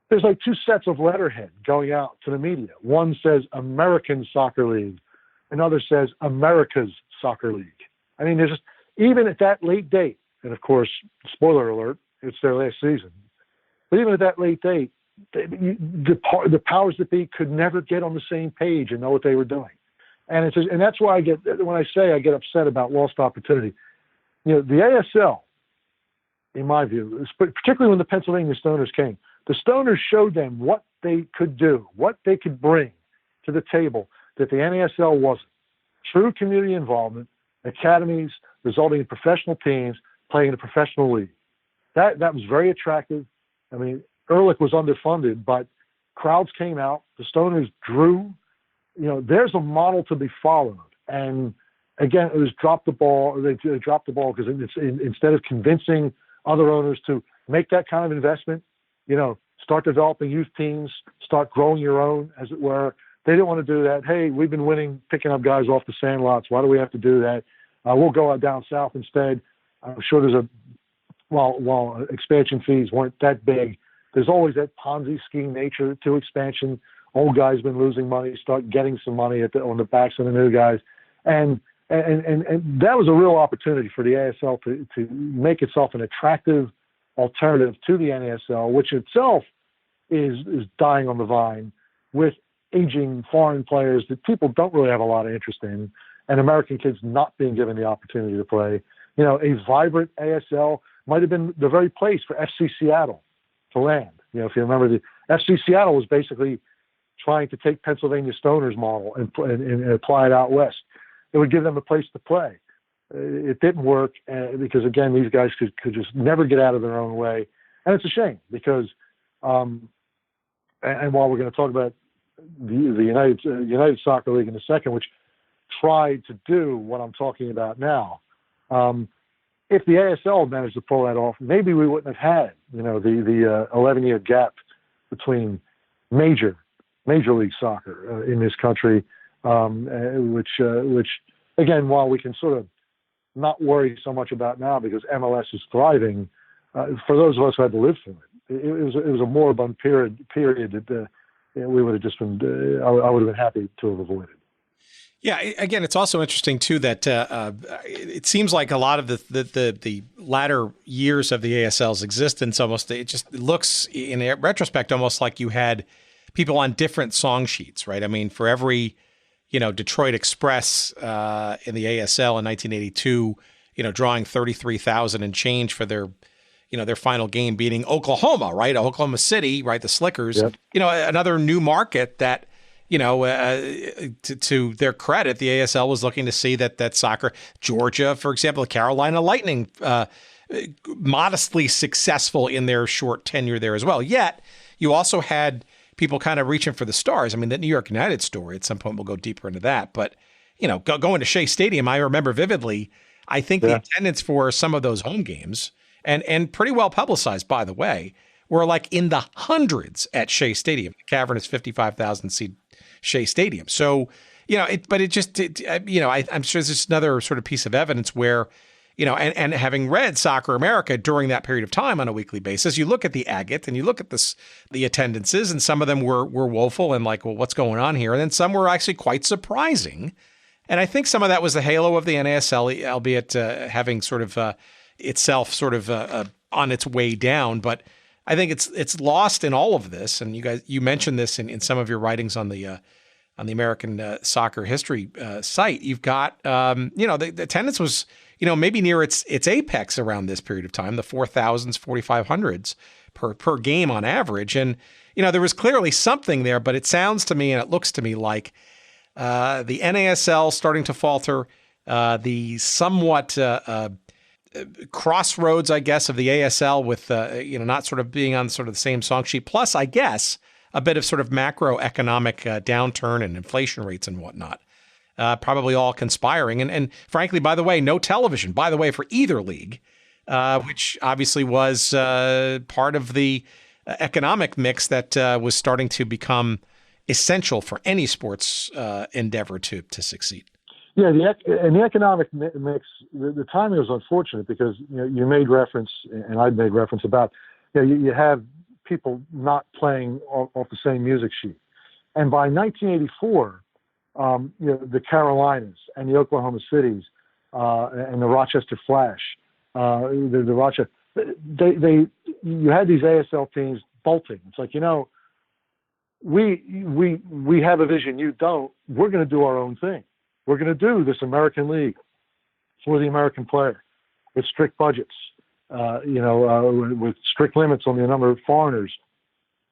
There's like 2 sets of letterhead going out to the media. One says American Soccer League, another says America's Soccer League. I mean, there's just, even at that late date, and of course, spoiler alert, it's their last season. But even at that late date, the powers that be could never get on the same page and know what they were doing. And that's why when I say I get upset about lost opportunity. The ASL, in my view, particularly when the Pennsylvania Stoners came, the Stoners showed them what they could do, what they could bring to the table that the NASL wasn't. True community involvement, academies resulting in professional teams playing in a professional league. That was very attractive. I mean, Ehrlich was underfunded, but crowds came out. The Stoners drew. There's a model to be followed. And again, it was drop the ball. They dropped the ball because instead of convincing other owners to make that kind of investment, start developing youth teams, start growing your own, as it were. They didn't want to do that. Hey, we've been winning, picking up guys off the sandlots. Why do we have to do that? We'll go out down south instead. I'm sure while expansion fees weren't that big, there's always that Ponzi scheme nature to expansion. Old guys been losing money, start getting some money on the backs of the new guys. And that was a real opportunity for the ASL to make itself an attractive alternative to the NASL, which itself is dying on the vine with aging foreign players that people don't really have a lot of interest in, and American kids not being given the opportunity to play. A vibrant ASL might have been the very place for FC Seattle to land. If you remember, the FC Seattle was basically trying to take Pennsylvania Stoners model and apply it out west. It would give them a place to play. It didn't work because, again, these guys could just never get out of their own way. And it's a shame because, and while we're going to talk about the United Soccer League in a second, which tried to do what I'm talking about now, If the ASL managed to pull that off, maybe we wouldn't have had, the 11-year gap between Major League Soccer in this country, which again, while we can sort of not worry so much about now because MLS is thriving, for those of us who had to live through it, it was a moribund period that we would have just been, I would have been happy to have avoided. Yeah. Again, it's also interesting too that it seems like a lot of the latter years of the ASL's existence it just looks in retrospect almost like you had people on different song sheets, right? I mean, for every Detroit Express in the ASL in 1982, drawing 33,000 and change for their final game, beating Oklahoma, right? Oklahoma City, right? The Slickers, Yep. Another new market that. To their credit, the ASL was looking to see that soccer, Georgia, for example, the Carolina Lightning, modestly successful in their short tenure there as well. Yet you also had people kind of reaching for the stars. I mean, the New York United story, at some point we'll go deeper into that. But, going to Shea Stadium, I remember vividly, I think the attendance for some of those home games, and pretty well publicized, by the way, were like in the hundreds at Shea Stadium. The cavernous 55,000 seat Shea Stadium. So, I'm sure this is another sort of piece of evidence where, and having read Soccer America during that period of time on a weekly basis, you look at the agate and you look at the attendances, and some of them were woeful and like, well, what's going on here? And then some were actually quite surprising. And I think some of that was the halo of the NASL, albeit having sort of itself sort of on its way down. But I think it's lost in all of this. And you mentioned this in some of your writings on the American Soccer History site. You've got, the attendance was, maybe near its apex around this period of time, the 4,000s, 4,500s per game on average. And, there was clearly something there, but it sounds to me and it looks to me like the NASL starting to falter, the somewhat crossroads, I guess, of the ASL with, not sort of being on sort of the same song sheet. Plus, I guess, a bit of sort of macroeconomic downturn and inflation rates and whatnot, probably all conspiring. And frankly, by the way, no television, by the way, for either league, which obviously was part of the economic mix that was starting to become essential for any sports endeavor to succeed. Yeah, the economic mix, the timing was unfortunate because you made reference, and I'd made reference about, you have people not playing off the same music sheet. And by 1984, the Carolinas and the Oklahoma Cities and the Rochester Flash, you had these ASL teams bolting. It's like, we have a vision, you don't. We're going to do our own thing. We're going to do this American League for the American player with strict budgets, with strict limits on the number of foreigners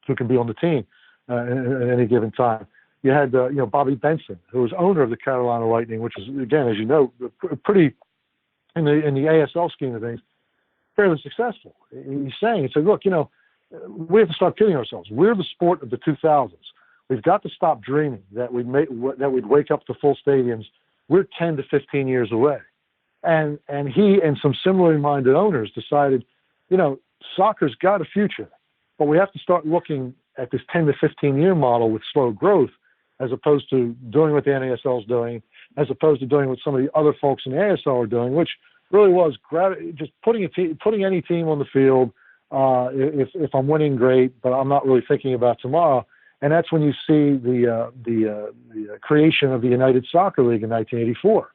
who can be on the team at any given time. You had, Bobby Benson, who was owner of the Carolina Lightning, which is, again, as you know, pretty in the ASL scheme of things, fairly successful. He's saying, he said, look, we have to stop kidding ourselves. We're the sport of the 2000s. We've got to stop dreaming that we'd wake up to full stadiums. We're 10 to 15 years away. And he and some similarly minded owners decided, soccer's got a future, but we have to start looking at this 10 to 15 year model with slow growth, as opposed to doing what the NASL is doing, as opposed to doing what some of the other folks in the ASL are doing, which really was just putting any team on the field. If I'm winning, great, but I'm not really thinking about tomorrow. And that's when you see the creation of the United Soccer League in 1984,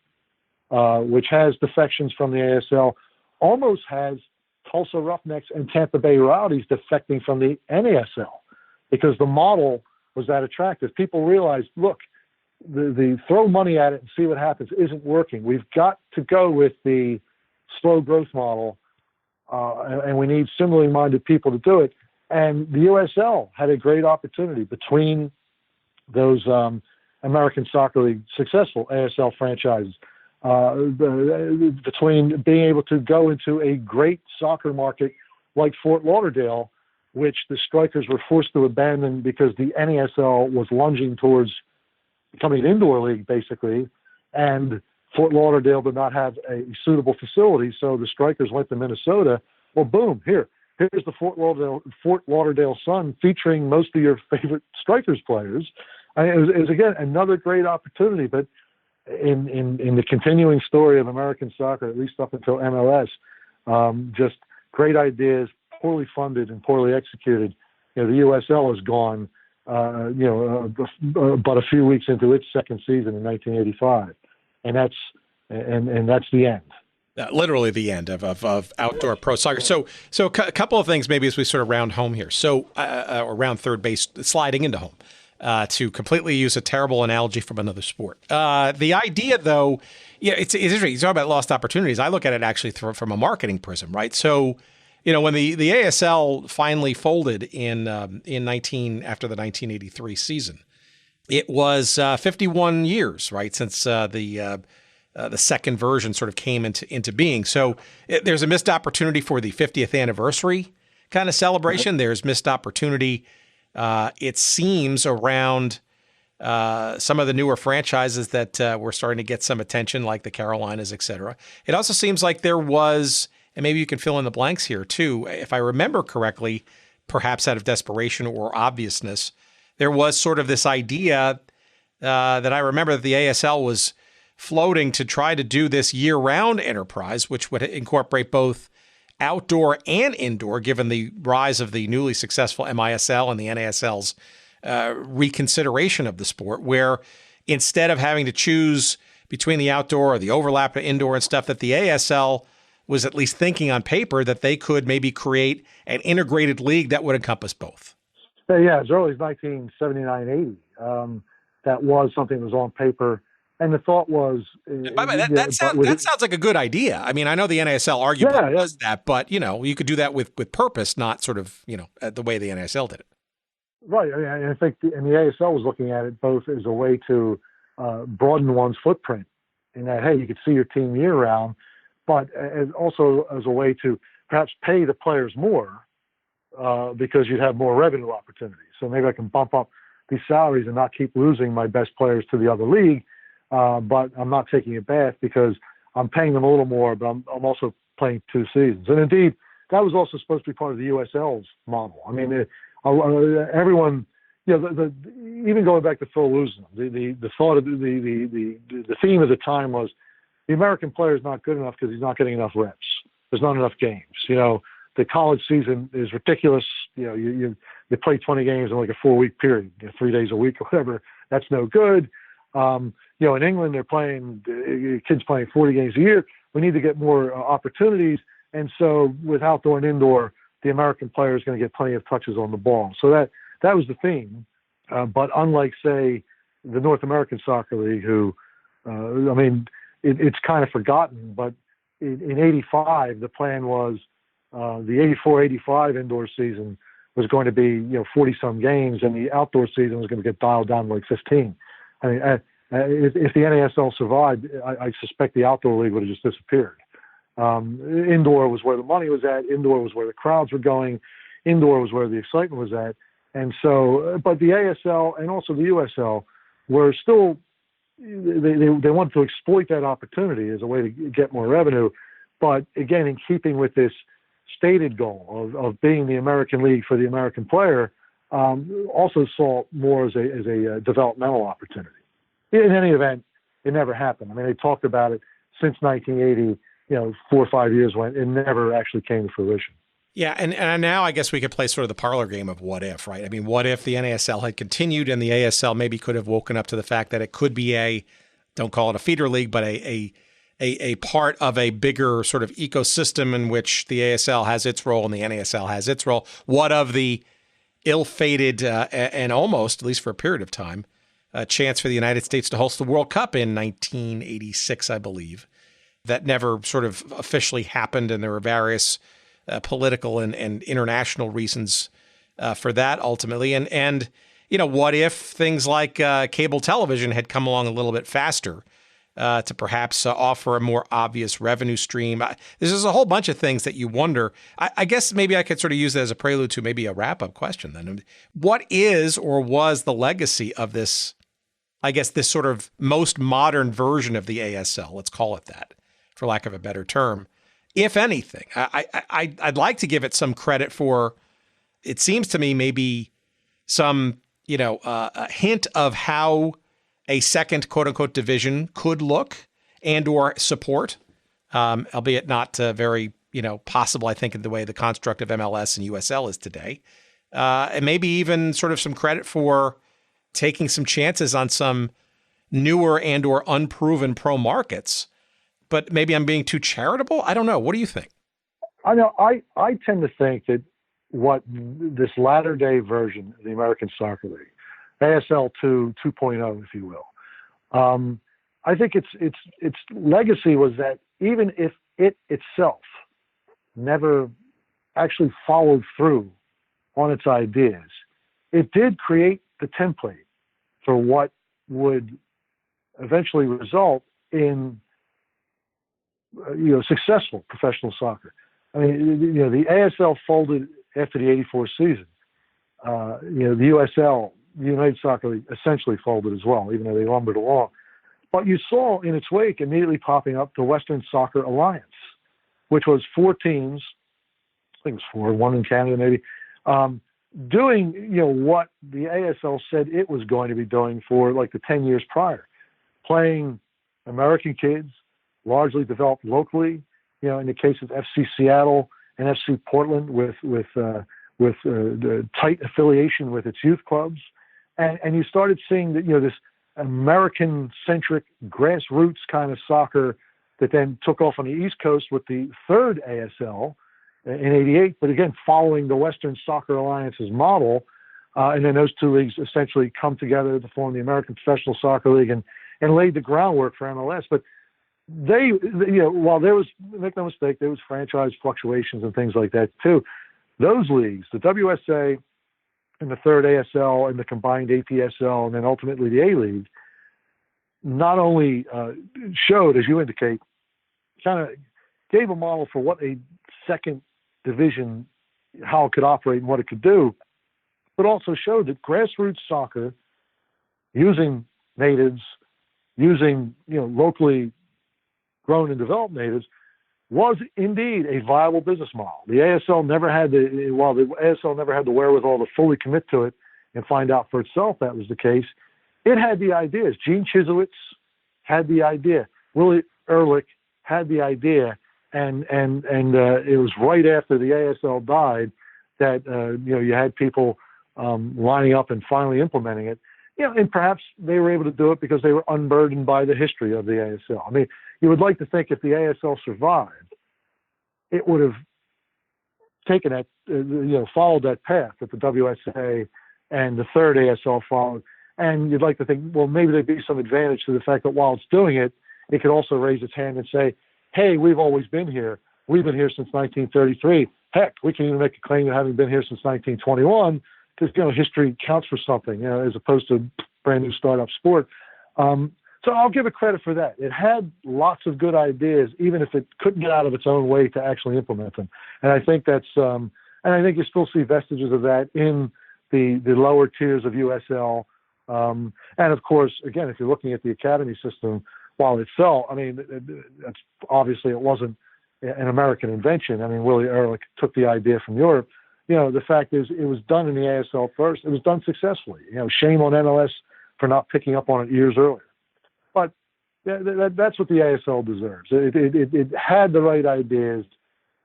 which has defections from the ASL, almost has Tulsa Roughnecks and Tampa Bay Rowdies defecting from the NASL, because the model was that attractive. People realized, look, the throw money at it and see what happens isn't working. We've got to go with the slow growth model, and we need similarly minded people to do it. And the USL had a great opportunity between those American Soccer League successful ASL franchises, between being able to go into a great soccer market like Fort Lauderdale, which the Strikers were forced to abandon because the NASL was lunging towards becoming an indoor league, basically. And Fort Lauderdale did not have a suitable facility, so the strikers went to Minnesota. Well, boom, here's the Fort Lauderdale Sun featuring most of your favorite strikers players. It was again another great opportunity, but in the continuing story of American soccer, at least up until MLS, just great ideas, poorly funded and poorly executed. The USL has gone, but a few weeks into its second season in 1985. And that's the end. Literally the end of outdoor pro soccer. So a couple of things maybe as we sort of round home here. So around third base, sliding into home, to completely use a terrible analogy from another sport. The idea, though, it's interesting. You talk about lost opportunities. I look at it actually from a marketing prism, right? So, when the ASL finally folded after the 1983 season, it was 51 years, right, since the second version sort of came into being. So there's a missed opportunity for the 50th anniversary kind of celebration. There's missed opportunity, it seems, around some of the newer franchises that were starting to get some attention, like the Carolinas, et cetera. It also seems like there was, and maybe you can fill in the blanks here too, if I remember correctly, perhaps out of desperation or obviousness, there was sort of this idea that I remember that the ASL was floating to try to do this year-round enterprise, which would incorporate both outdoor and indoor, given the rise of the newly successful MISL and the NASL's reconsideration of the sport, where instead of having to choose between the outdoor or the overlap of indoor and stuff, that the ASL was at least thinking on paper that they could maybe create an integrated league that would encompass both. Yeah, as early as 1979-80, that was something that was on paper, and the thought was. By the way, that sounds like a good idea. I mean, I know the NASL arguably does that, but you could do that with purpose, not sort of the way the NASL did it. Right. I mean, I think the ASL was looking at it both as a way to broaden one's footprint, in that, hey, you could see your team year round, but also as a way to perhaps pay the players more. Because you'd have more revenue opportunities. So maybe I can bump up these salaries and not keep losing my best players to the other league, but I'm not taking a bath because I'm paying them a little more, but I'm also playing 2 seasons. And indeed, that was also supposed to be part of the USL's model. I mean, everyone, even going back to Phil Luzon, the thought of the theme of the time was the American player is not good enough because he's not getting enough reps. There's not enough games. The college season is ridiculous. You play 20 games in like a 4-week period, 3 days a week or whatever. That's no good. In England, they're playing kids playing 40 games a year. We need to get more opportunities. And so with outdoor and indoor, the American player is going to get plenty of touches on the ball. So that was the theme. But unlike, say, the North American Soccer League, who, it's kind of forgotten, but in 85, the plan was, the 84-85 indoor season was going to be 40-some games, and the outdoor season was going to get dialed down to like 15. I mean, if the NASL survived, I suspect the outdoor league would have just disappeared. Indoor was where the money was at. Indoor was where the crowds were going. Indoor was where the excitement was at. And so, but the ASL and also the USL were still, they wanted to exploit that opportunity as a way to get more revenue. But again, in keeping with this stated goal of being the American League for the American player, also saw more as a developmental opportunity. In any event, it never happened. I mean, they talked about it since 1980, 4 or 5 years when it never actually came to fruition. Yeah, and now I guess we could play sort of the parlor game of what if, right? I mean, what if the NASL had continued and the ASL maybe could have woken up to the fact that it could be don't call it a feeder league, but a part of a bigger sort of ecosystem in which the ASL has its role and the NASL has its role. What of the ill-fated and almost, at least for a period of time, chance for the United States to host the World Cup in 1986, I believe, that never sort of officially happened, and there were various political and international reasons for that ultimately. And what if things like cable television had come along a little bit faster to perhaps offer a more obvious revenue stream? There's a whole bunch of things that you wonder. I guess maybe I could sort of use that as a prelude to maybe a wrap-up question then. What is or was the legacy of this I guess, this sort of most modern version of the ASL, let's call it that, for lack of a better term, if anything. I'd like to give it some credit for, it seems to me, maybe some, a hint of how a second quote unquote division could look and or support, albeit not very, possible, I think, in the way the construct of MLS and USL is today. And maybe even sort of some credit for taking some chances on some newer and or unproven pro markets. But maybe I'm being too charitable. I don't know. What do you think? I know. I tend to think that what this latter day version of the American Soccer League, ASL II 2.0, if you will, I think its legacy was that even if it itself never actually followed through on its ideas, it did create the template for what would eventually result in successful professional soccer. I mean, the ASL folded after the '84 season. The USL, the United Soccer League, essentially folded as well, even though they lumbered along. But you saw in its wake immediately popping up the Western Soccer Alliance, which was 4 teams, I think it was 4, 1 in Canada maybe, doing what the ASL said it was going to be doing for like the 10 years prior, playing American kids, largely developed locally. In the case of FC Seattle and FC Portland, with the tight affiliation with its youth clubs, and you started seeing that this American-centric grassroots kind of soccer that then took off on the East Coast with the third ASL in '88, but again following the Western Soccer Alliance's model, and then those two leagues essentially come together to form the American Professional Soccer League and laid the groundwork for MLS. But they, while there was, make no mistake, there was franchise fluctuations and things like that too. Those leagues, the WSA and the third ASL and the combined APSL and then ultimately the A-League, not only showed, as you indicate, kind of gave a model for what a second division, how it could operate and what it could do, but also showed that grassroots soccer, using natives, using locally grown and developed natives, was indeed a viable business model. The ASL never had the ASL never had the wherewithal to fully commit to it and find out for itself that was the case. It had the ideas. Gene Chislewicz had the idea. Willie Ehrlich had the idea, and it was right after the ASL died that you had people lining up and finally implementing it. And perhaps they were able to do it because they were unburdened by the history of the ASL. I mean, you would like to think if the ASL survived, it would have taken that, followed that path that the WSA and the third ASL followed. And you'd like to think, well, maybe there'd be some advantage to the fact that while it's doing it, it could also raise its hand and say, hey, we've always been here. We've been here since 1933. Heck, we can even make a claim to having been here since 1921. Because history counts for something, as opposed to brand new startup sport. So I'll give it credit for that. It had lots of good ideas, even if it couldn't get out of its own way to actually implement them. And I think that's, and I think you still see vestiges of that in the lower tiers of USL. And of course, again, if you're looking at the academy system, while it fell, I mean, that's obviously it wasn't an American invention. I mean, Willie Ehrlich took the idea from Europe. The fact is it was done in the ASL first. It was done successfully. Shame on MLS for not picking up on it years earlier. But that's what the ASL deserves. It had the right ideas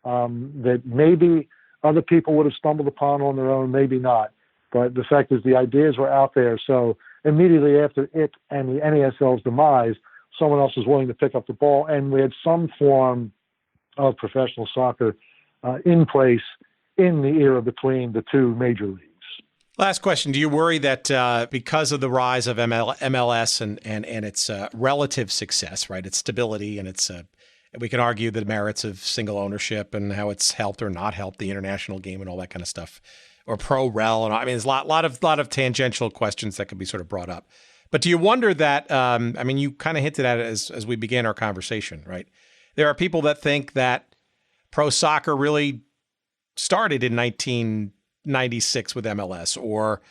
that maybe other people would have stumbled upon on their own, maybe not. But the fact is the ideas were out there. So immediately after it and the NASL's demise, someone else was willing to pick up the ball, and we had some form of professional soccer in place in the era between the two major leagues. Last question. Do you worry that because of the rise of MLS and its relative success, right, its stability and its, we can argue the merits of single ownership and how it's helped or not helped the international game and all that kind of stuff, or pro-rel, and I mean, there's a lot of tangential questions that could be sort of brought up. But do you wonder that, I mean, you kind of hinted at it as we began our conversation, right? There are people that think that pro soccer really started in 1996 with MLS, or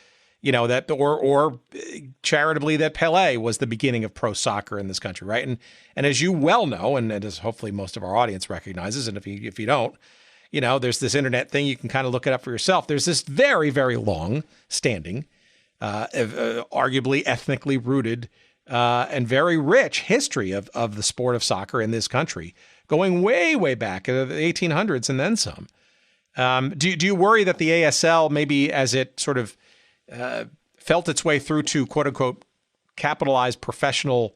that or charitably that Pelé was the beginning of pro soccer in this country, right? And as you well know, and as hopefully most of our audience recognizes, and if you don't, there's this internet thing, you can kind of look it up for yourself. There's this very, very long standing, arguably ethnically rooted and very rich history of the sport of soccer in this country, going way, way back in the 1800s and then some. Do you worry that the ASL, maybe as it sort of felt its way through to quote unquote capitalized professional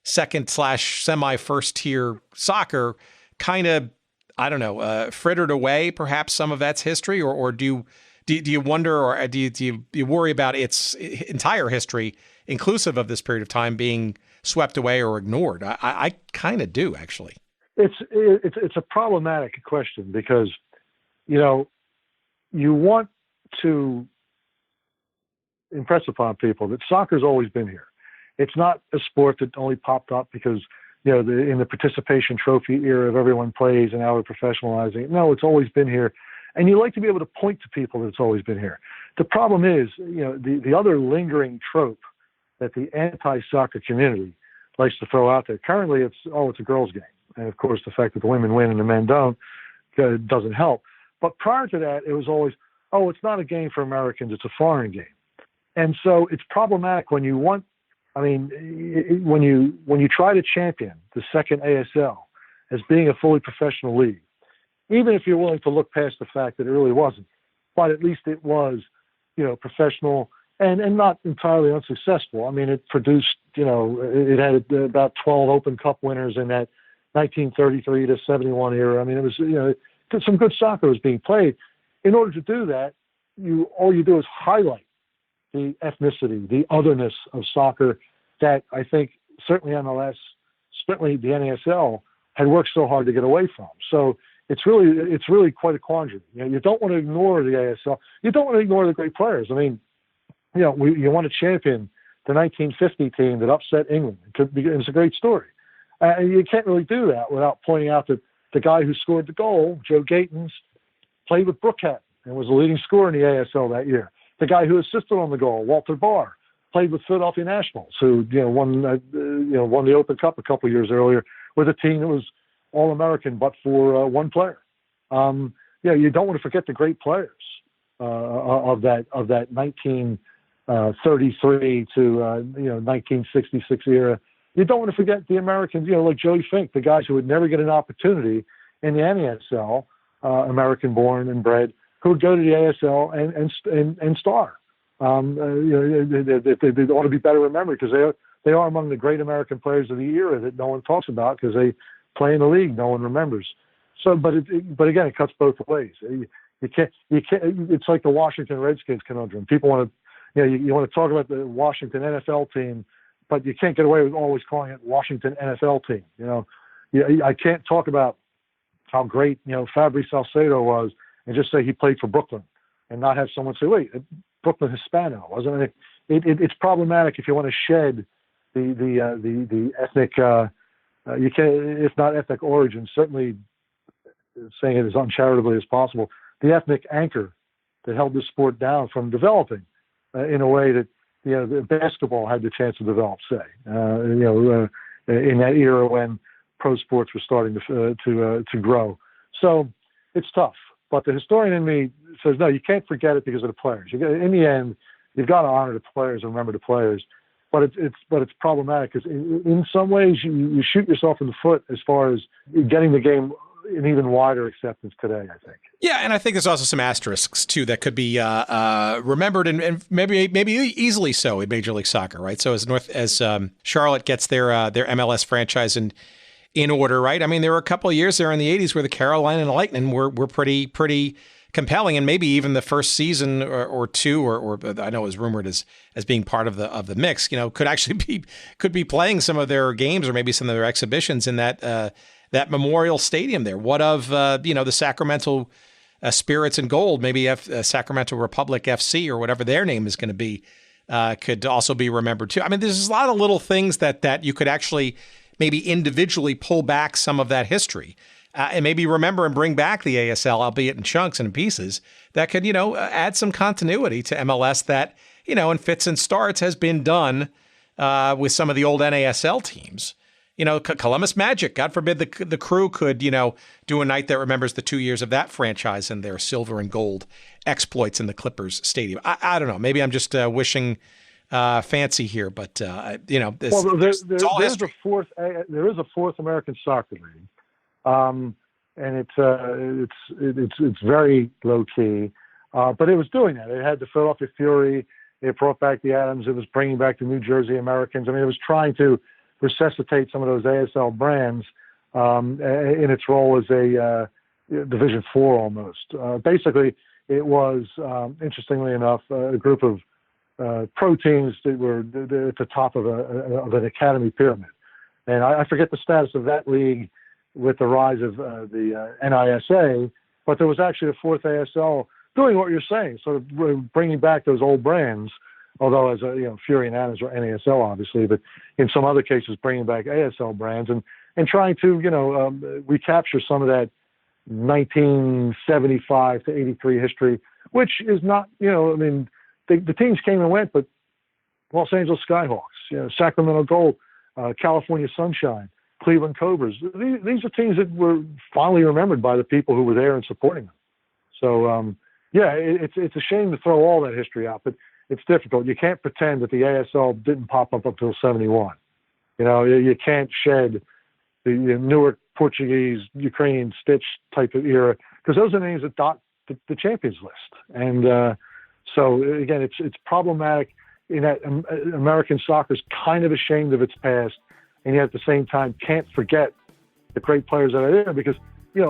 second/semi first tier soccer, kind of, I don't know, frittered away perhaps some of that's history, or do you wonder, or do you worry about its entire history, inclusive of this period of time, being swept away or ignored? I kind of do, actually. It's a problematic question because, you want to impress upon people that soccer's always been here. It's not a sport that only popped up because, in the participation trophy era of everyone plays and now we're professionalizing it. No, it's always been here. And you like to be able to point to people that it's always been here. The problem is, the other lingering trope that the anti-soccer community likes to throw out there. Currently, it's a girls' game. And of course, the fact that the women win and the men don't doesn't help. But prior to that, it was always, it's not a game for Americans, it's a foreign game. And so it's problematic when you try to champion the second ASL as being a fully professional league, even if you're willing to look past the fact that it really wasn't, but at least it was, professional and not entirely unsuccessful. I mean, it produced, it had about 12 Open Cup winners in that 1933 to 71 era. I mean, it was, some good soccer was being played. In order to do that, all you do is highlight the ethnicity, the otherness of soccer that I think certainly MLS, certainly the NASL had worked so hard to get away from. So it's really quite a quandary. You don't want to ignore the ASL. You don't want to ignore the great players. I mean, you want to champion the 1950 team that upset England. It's a great story. And you can't really do that without pointing out that the guy who scored the goal, Joe Gatens, played with Brookhaven and was the leading scorer in the ASL that year. The guy who assisted on the goal, Walter Barr, played with Philadelphia Nationals, who won the Open Cup a couple of years earlier with a team that was All-American, but for one player. You don't want to forget the great players of that 1933 to 1966 era. You don't want to forget the Americans, like Joey Fink, the guys who would never get an opportunity in the NASL, American-born and bred, who would go to the ASL and star. They ought to be better remembered because they are among the great American players of the era that no one talks about because they play in the league no one remembers. So, but again, it cuts both ways. You can't. It's like the Washington Redskins conundrum. People want to, you want to talk about the Washington NFL team, but you can't get away with always calling it Washington NFL team. I can't talk about how great Fabry Salcedo was and just say he played for Brooklyn, and not have someone say, wait, Brooklyn Hispano, wasn't it? It's problematic if you want to shed the ethnic, you can, if not ethnic origin, certainly saying it as uncharitably as possible, the ethnic anchor that held this sport down from developing in a way that the basketball had the chance to develop, say, in that era when pro sports were starting to grow. So it's tough. But the historian in me says, no, you can't forget it because of the players. In the end, you've got to honor the players and remember the players. But it's problematic because in some ways you shoot yourself in the foot as far as getting the game an even wider acceptance today, I think. Yeah, and I think there's also some asterisks too that could be remembered and maybe easily so in Major League Soccer, right? So as Charlotte gets their MLS franchise in order, right? I mean, there were a couple of years there in the 80s where the Carolina Lightning were pretty compelling, and maybe even the first season or two, or I know it was rumored as being part of the mix, could actually be playing some of their games or maybe some of their exhibitions in that Memorial Stadium there. What of the Sacramento Spirits and Gold, maybe Sacramento Republic FC or whatever their name is going to be, could also be remembered too. I mean, there's a lot of little things that you could actually maybe individually pull back some of that history and maybe remember and bring back the ASL, albeit in chunks and in pieces, that could, add some continuity to MLS that in fits and starts has been done with some of the old NASL teams. Columbus Magic, God forbid the Crew could, do a night that remembers the 2 years of that franchise and their silver and gold exploits in the Clippers stadium. I don't know. Maybe I'm just wishing fancy here, but, this, well, it's all history. There is a fourth American Soccer League, and it's very low key, but it was doing that. It had the Philadelphia Fury. It brought back the Adams. It was bringing back the New Jersey Americans. I mean, it was trying to resuscitate some of those ASL brands in its role as a Division IV almost. Basically, it was, interestingly enough, a group of pro teams that were at the top of an academy pyramid. And I forget the status of that league with the rise of the NISA, but there was actually a fourth ASL doing what you're saying, sort of bringing back those old brands, although as Fury and Adams were NASL, obviously, but in some other cases, bringing back ASL brands and trying to, recapture some of that 1975 to 83 history, which is not, the teams came and went, but Los Angeles Skyhawks, Sacramento Gold, California Sunshine, Cleveland Cobras. These are teams that were fondly remembered by the people who were there and supporting them. So, it's a shame to throw all that history out, but it's difficult. You can't pretend that the ASL didn't pop up until 71. You can't shed the Newark, Portuguese, Ukrainian Stitch type of era, because those are names that dot the champions list. And so, again, it's problematic in that American soccer is kind of ashamed of its past, and yet at the same time can't forget the great players that are there, because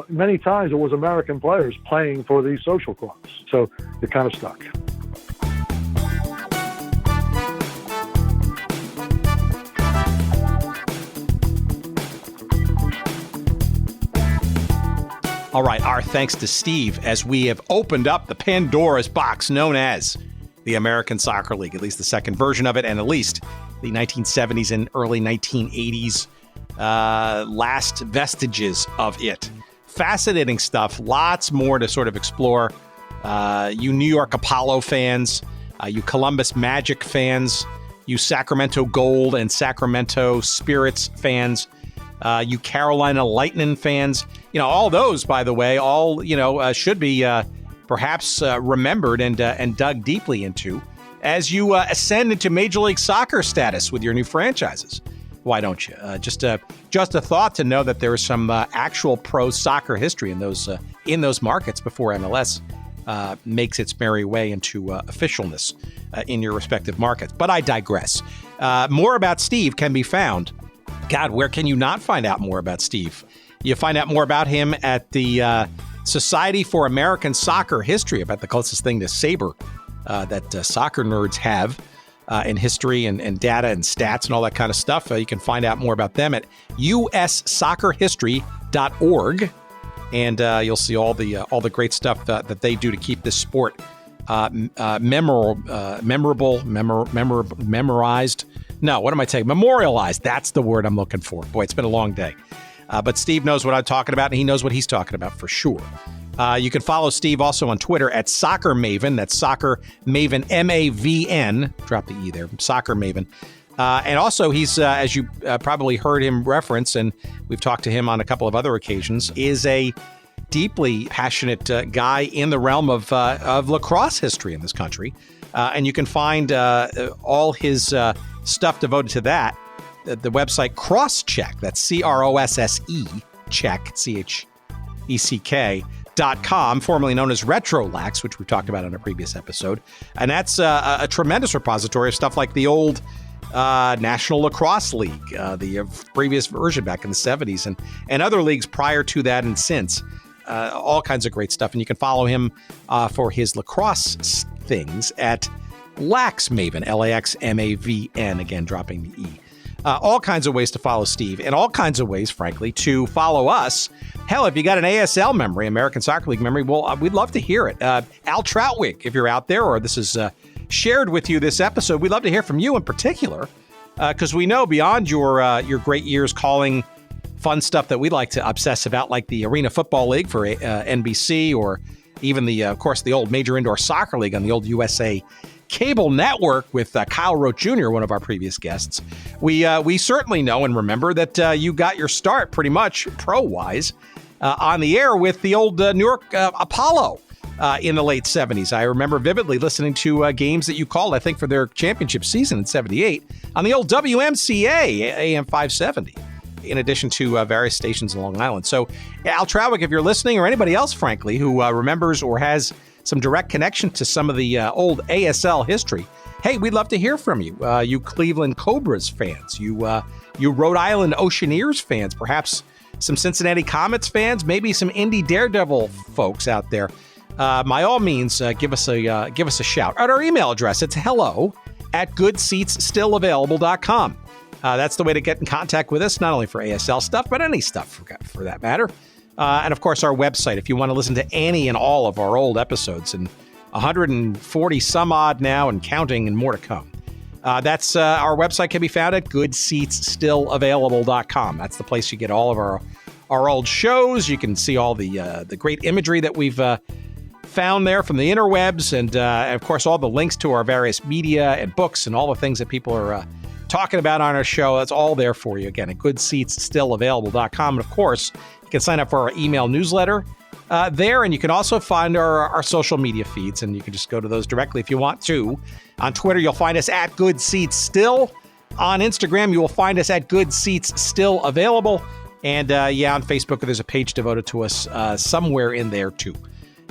many times it was American players playing for these social clubs. So you're kind of stuck. All right, our thanks to Steve as we have opened up the Pandora's box known as the American Soccer League, at least the second version of it, and at least the 1970s and early 1980s last vestiges of it. Fascinating stuff. Lots more to sort of explore. You New York Apollo fans, you Columbus Magic fans, you Sacramento Gold and Sacramento Spirits fans, you Carolina Lightning fans. All those, by the way, should be perhaps remembered and dug deeply into as you ascend into Major League Soccer status with your new franchises. Why don't you? Just a thought to know that there is some actual pro soccer history in those markets before MLS makes its merry way into officialness in your respective markets. But I digress. More about Steve can be found. God, where can you not find out more about Steve? You find out more about him at the Society for American Soccer History, about the closest thing to Sabre that soccer nerds have. In history and data and stats and all that kind of stuff. You can find out more about them at ussoccerhistory.org, and you'll see all the great stuff that they do to keep this sport memorized. No, what am I saying? Memorialized. That's the word I'm looking for. Boy, it's been a long day. But Steve knows what I'm talking about, and he knows what he's talking about for sure. You can follow Steve also on Twitter at Soccer Maven. That's Soccer Maven, M-A-V-N. Drop the E there. Soccer Maven. And also, he's, as you probably heard him reference, and we've talked to him on a couple of other occasions, is a deeply passionate guy in the realm of lacrosse history in this country. And you can find all his stuff devoted to that at the website Crosscheck. That's C-R-O-S-S-E, check, C-H-E-C-K.com, formerly known as Retrolax, which we talked about on a previous episode. And that's a tremendous repository of stuff like the old National Lacrosse League, the previous version back in the 70s, and other leagues prior to that and since. All kinds of great stuff. And you can follow him for his lacrosse things at Lax Maven, L-A-X-M-A-V-N, again, dropping the E. All kinds of ways to follow Steve, and all kinds of ways, frankly, to follow us. Hell, if you got an ASL memory, American Soccer League memory, well, we'd love to hear it. Al Troutwig, if you're out there, or this is shared with you this episode, we'd love to hear from you in particular, because we know beyond your great years calling fun stuff that we like to obsess about, like the Arena Football League for NBC, or even of course, the old Major Indoor Soccer League on the old USA cable network with Kyle Rote Jr., one of our previous guests, we certainly know and remember that you got your start pretty much pro-wise on the air with the old New York Apollo in the late 70s. I remember vividly listening to games that you called, I think, for their championship season in 78 on the old WMCA AM 570, in addition to various stations in Long Island. So, Al Trawick, if you're listening, or anybody else, frankly, who remembers or has some direct connection to some of the old ASL history, hey, we'd love to hear from you. You Cleveland Cobras fans, you Rhode Island Oceaneers fans, perhaps some Cincinnati Comets fans, maybe some Indy Daredevil folks out there. By all means, give us a shout. At our email address, it's hello@goodseatsstillavailable.com. That's the way to get in contact with us, not only for ASL stuff, but any stuff for that matter. And of course, our website, if you want to listen to any and all of our old episodes, and 140 some odd now and counting and more to come. That's our website can be found at goodseatsstillavailable.com. That's the place you get all of our old shows. You can see all the great imagery that we've found there from the interwebs, and of course, all the links to our various media and books and all the things that people are talking about on our show. That's all there for you, again, at goodseatsstillavailable.com. And of course, you can sign up for our email newsletter there, and you can also find our social media feeds, and you can just go to those directly if you want to. On Twitter, you'll find us at Good Seats Still. On Instagram, you will find us at Good Seats Still Available. And on Facebook, there's a page devoted to us somewhere in there too.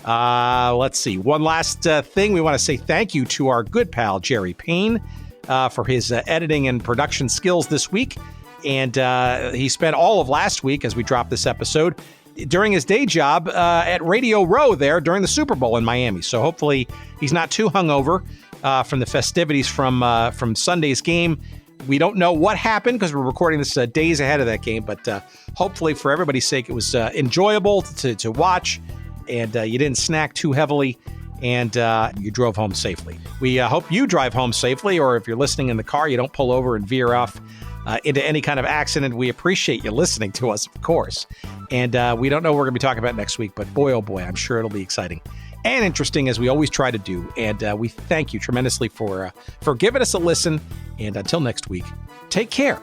Let's see. One last thing. We want to say thank you to our good pal, Jerry Payne, for his editing and production skills this week. And he spent all of last week, as we dropped this episode, during his day job at Radio Row there during the Super Bowl in Miami. So hopefully he's not too hungover from the festivities from Sunday's game. We don't know what happened because we're recording this days ahead of that game, but hopefully for everybody's sake, it was enjoyable to watch, and you didn't snack too heavily, and you drove home safely. We hope you drive home safely, or if you're listening in the car, you don't pull over and veer off into any kind of accident. We appreciate you listening to us, of course. And we don't know what we're going to be talking about next week, but boy, oh boy, I'm sure it'll be exciting and interesting, as we always try to do. And we thank you tremendously for giving us a listen. And until next week, take care.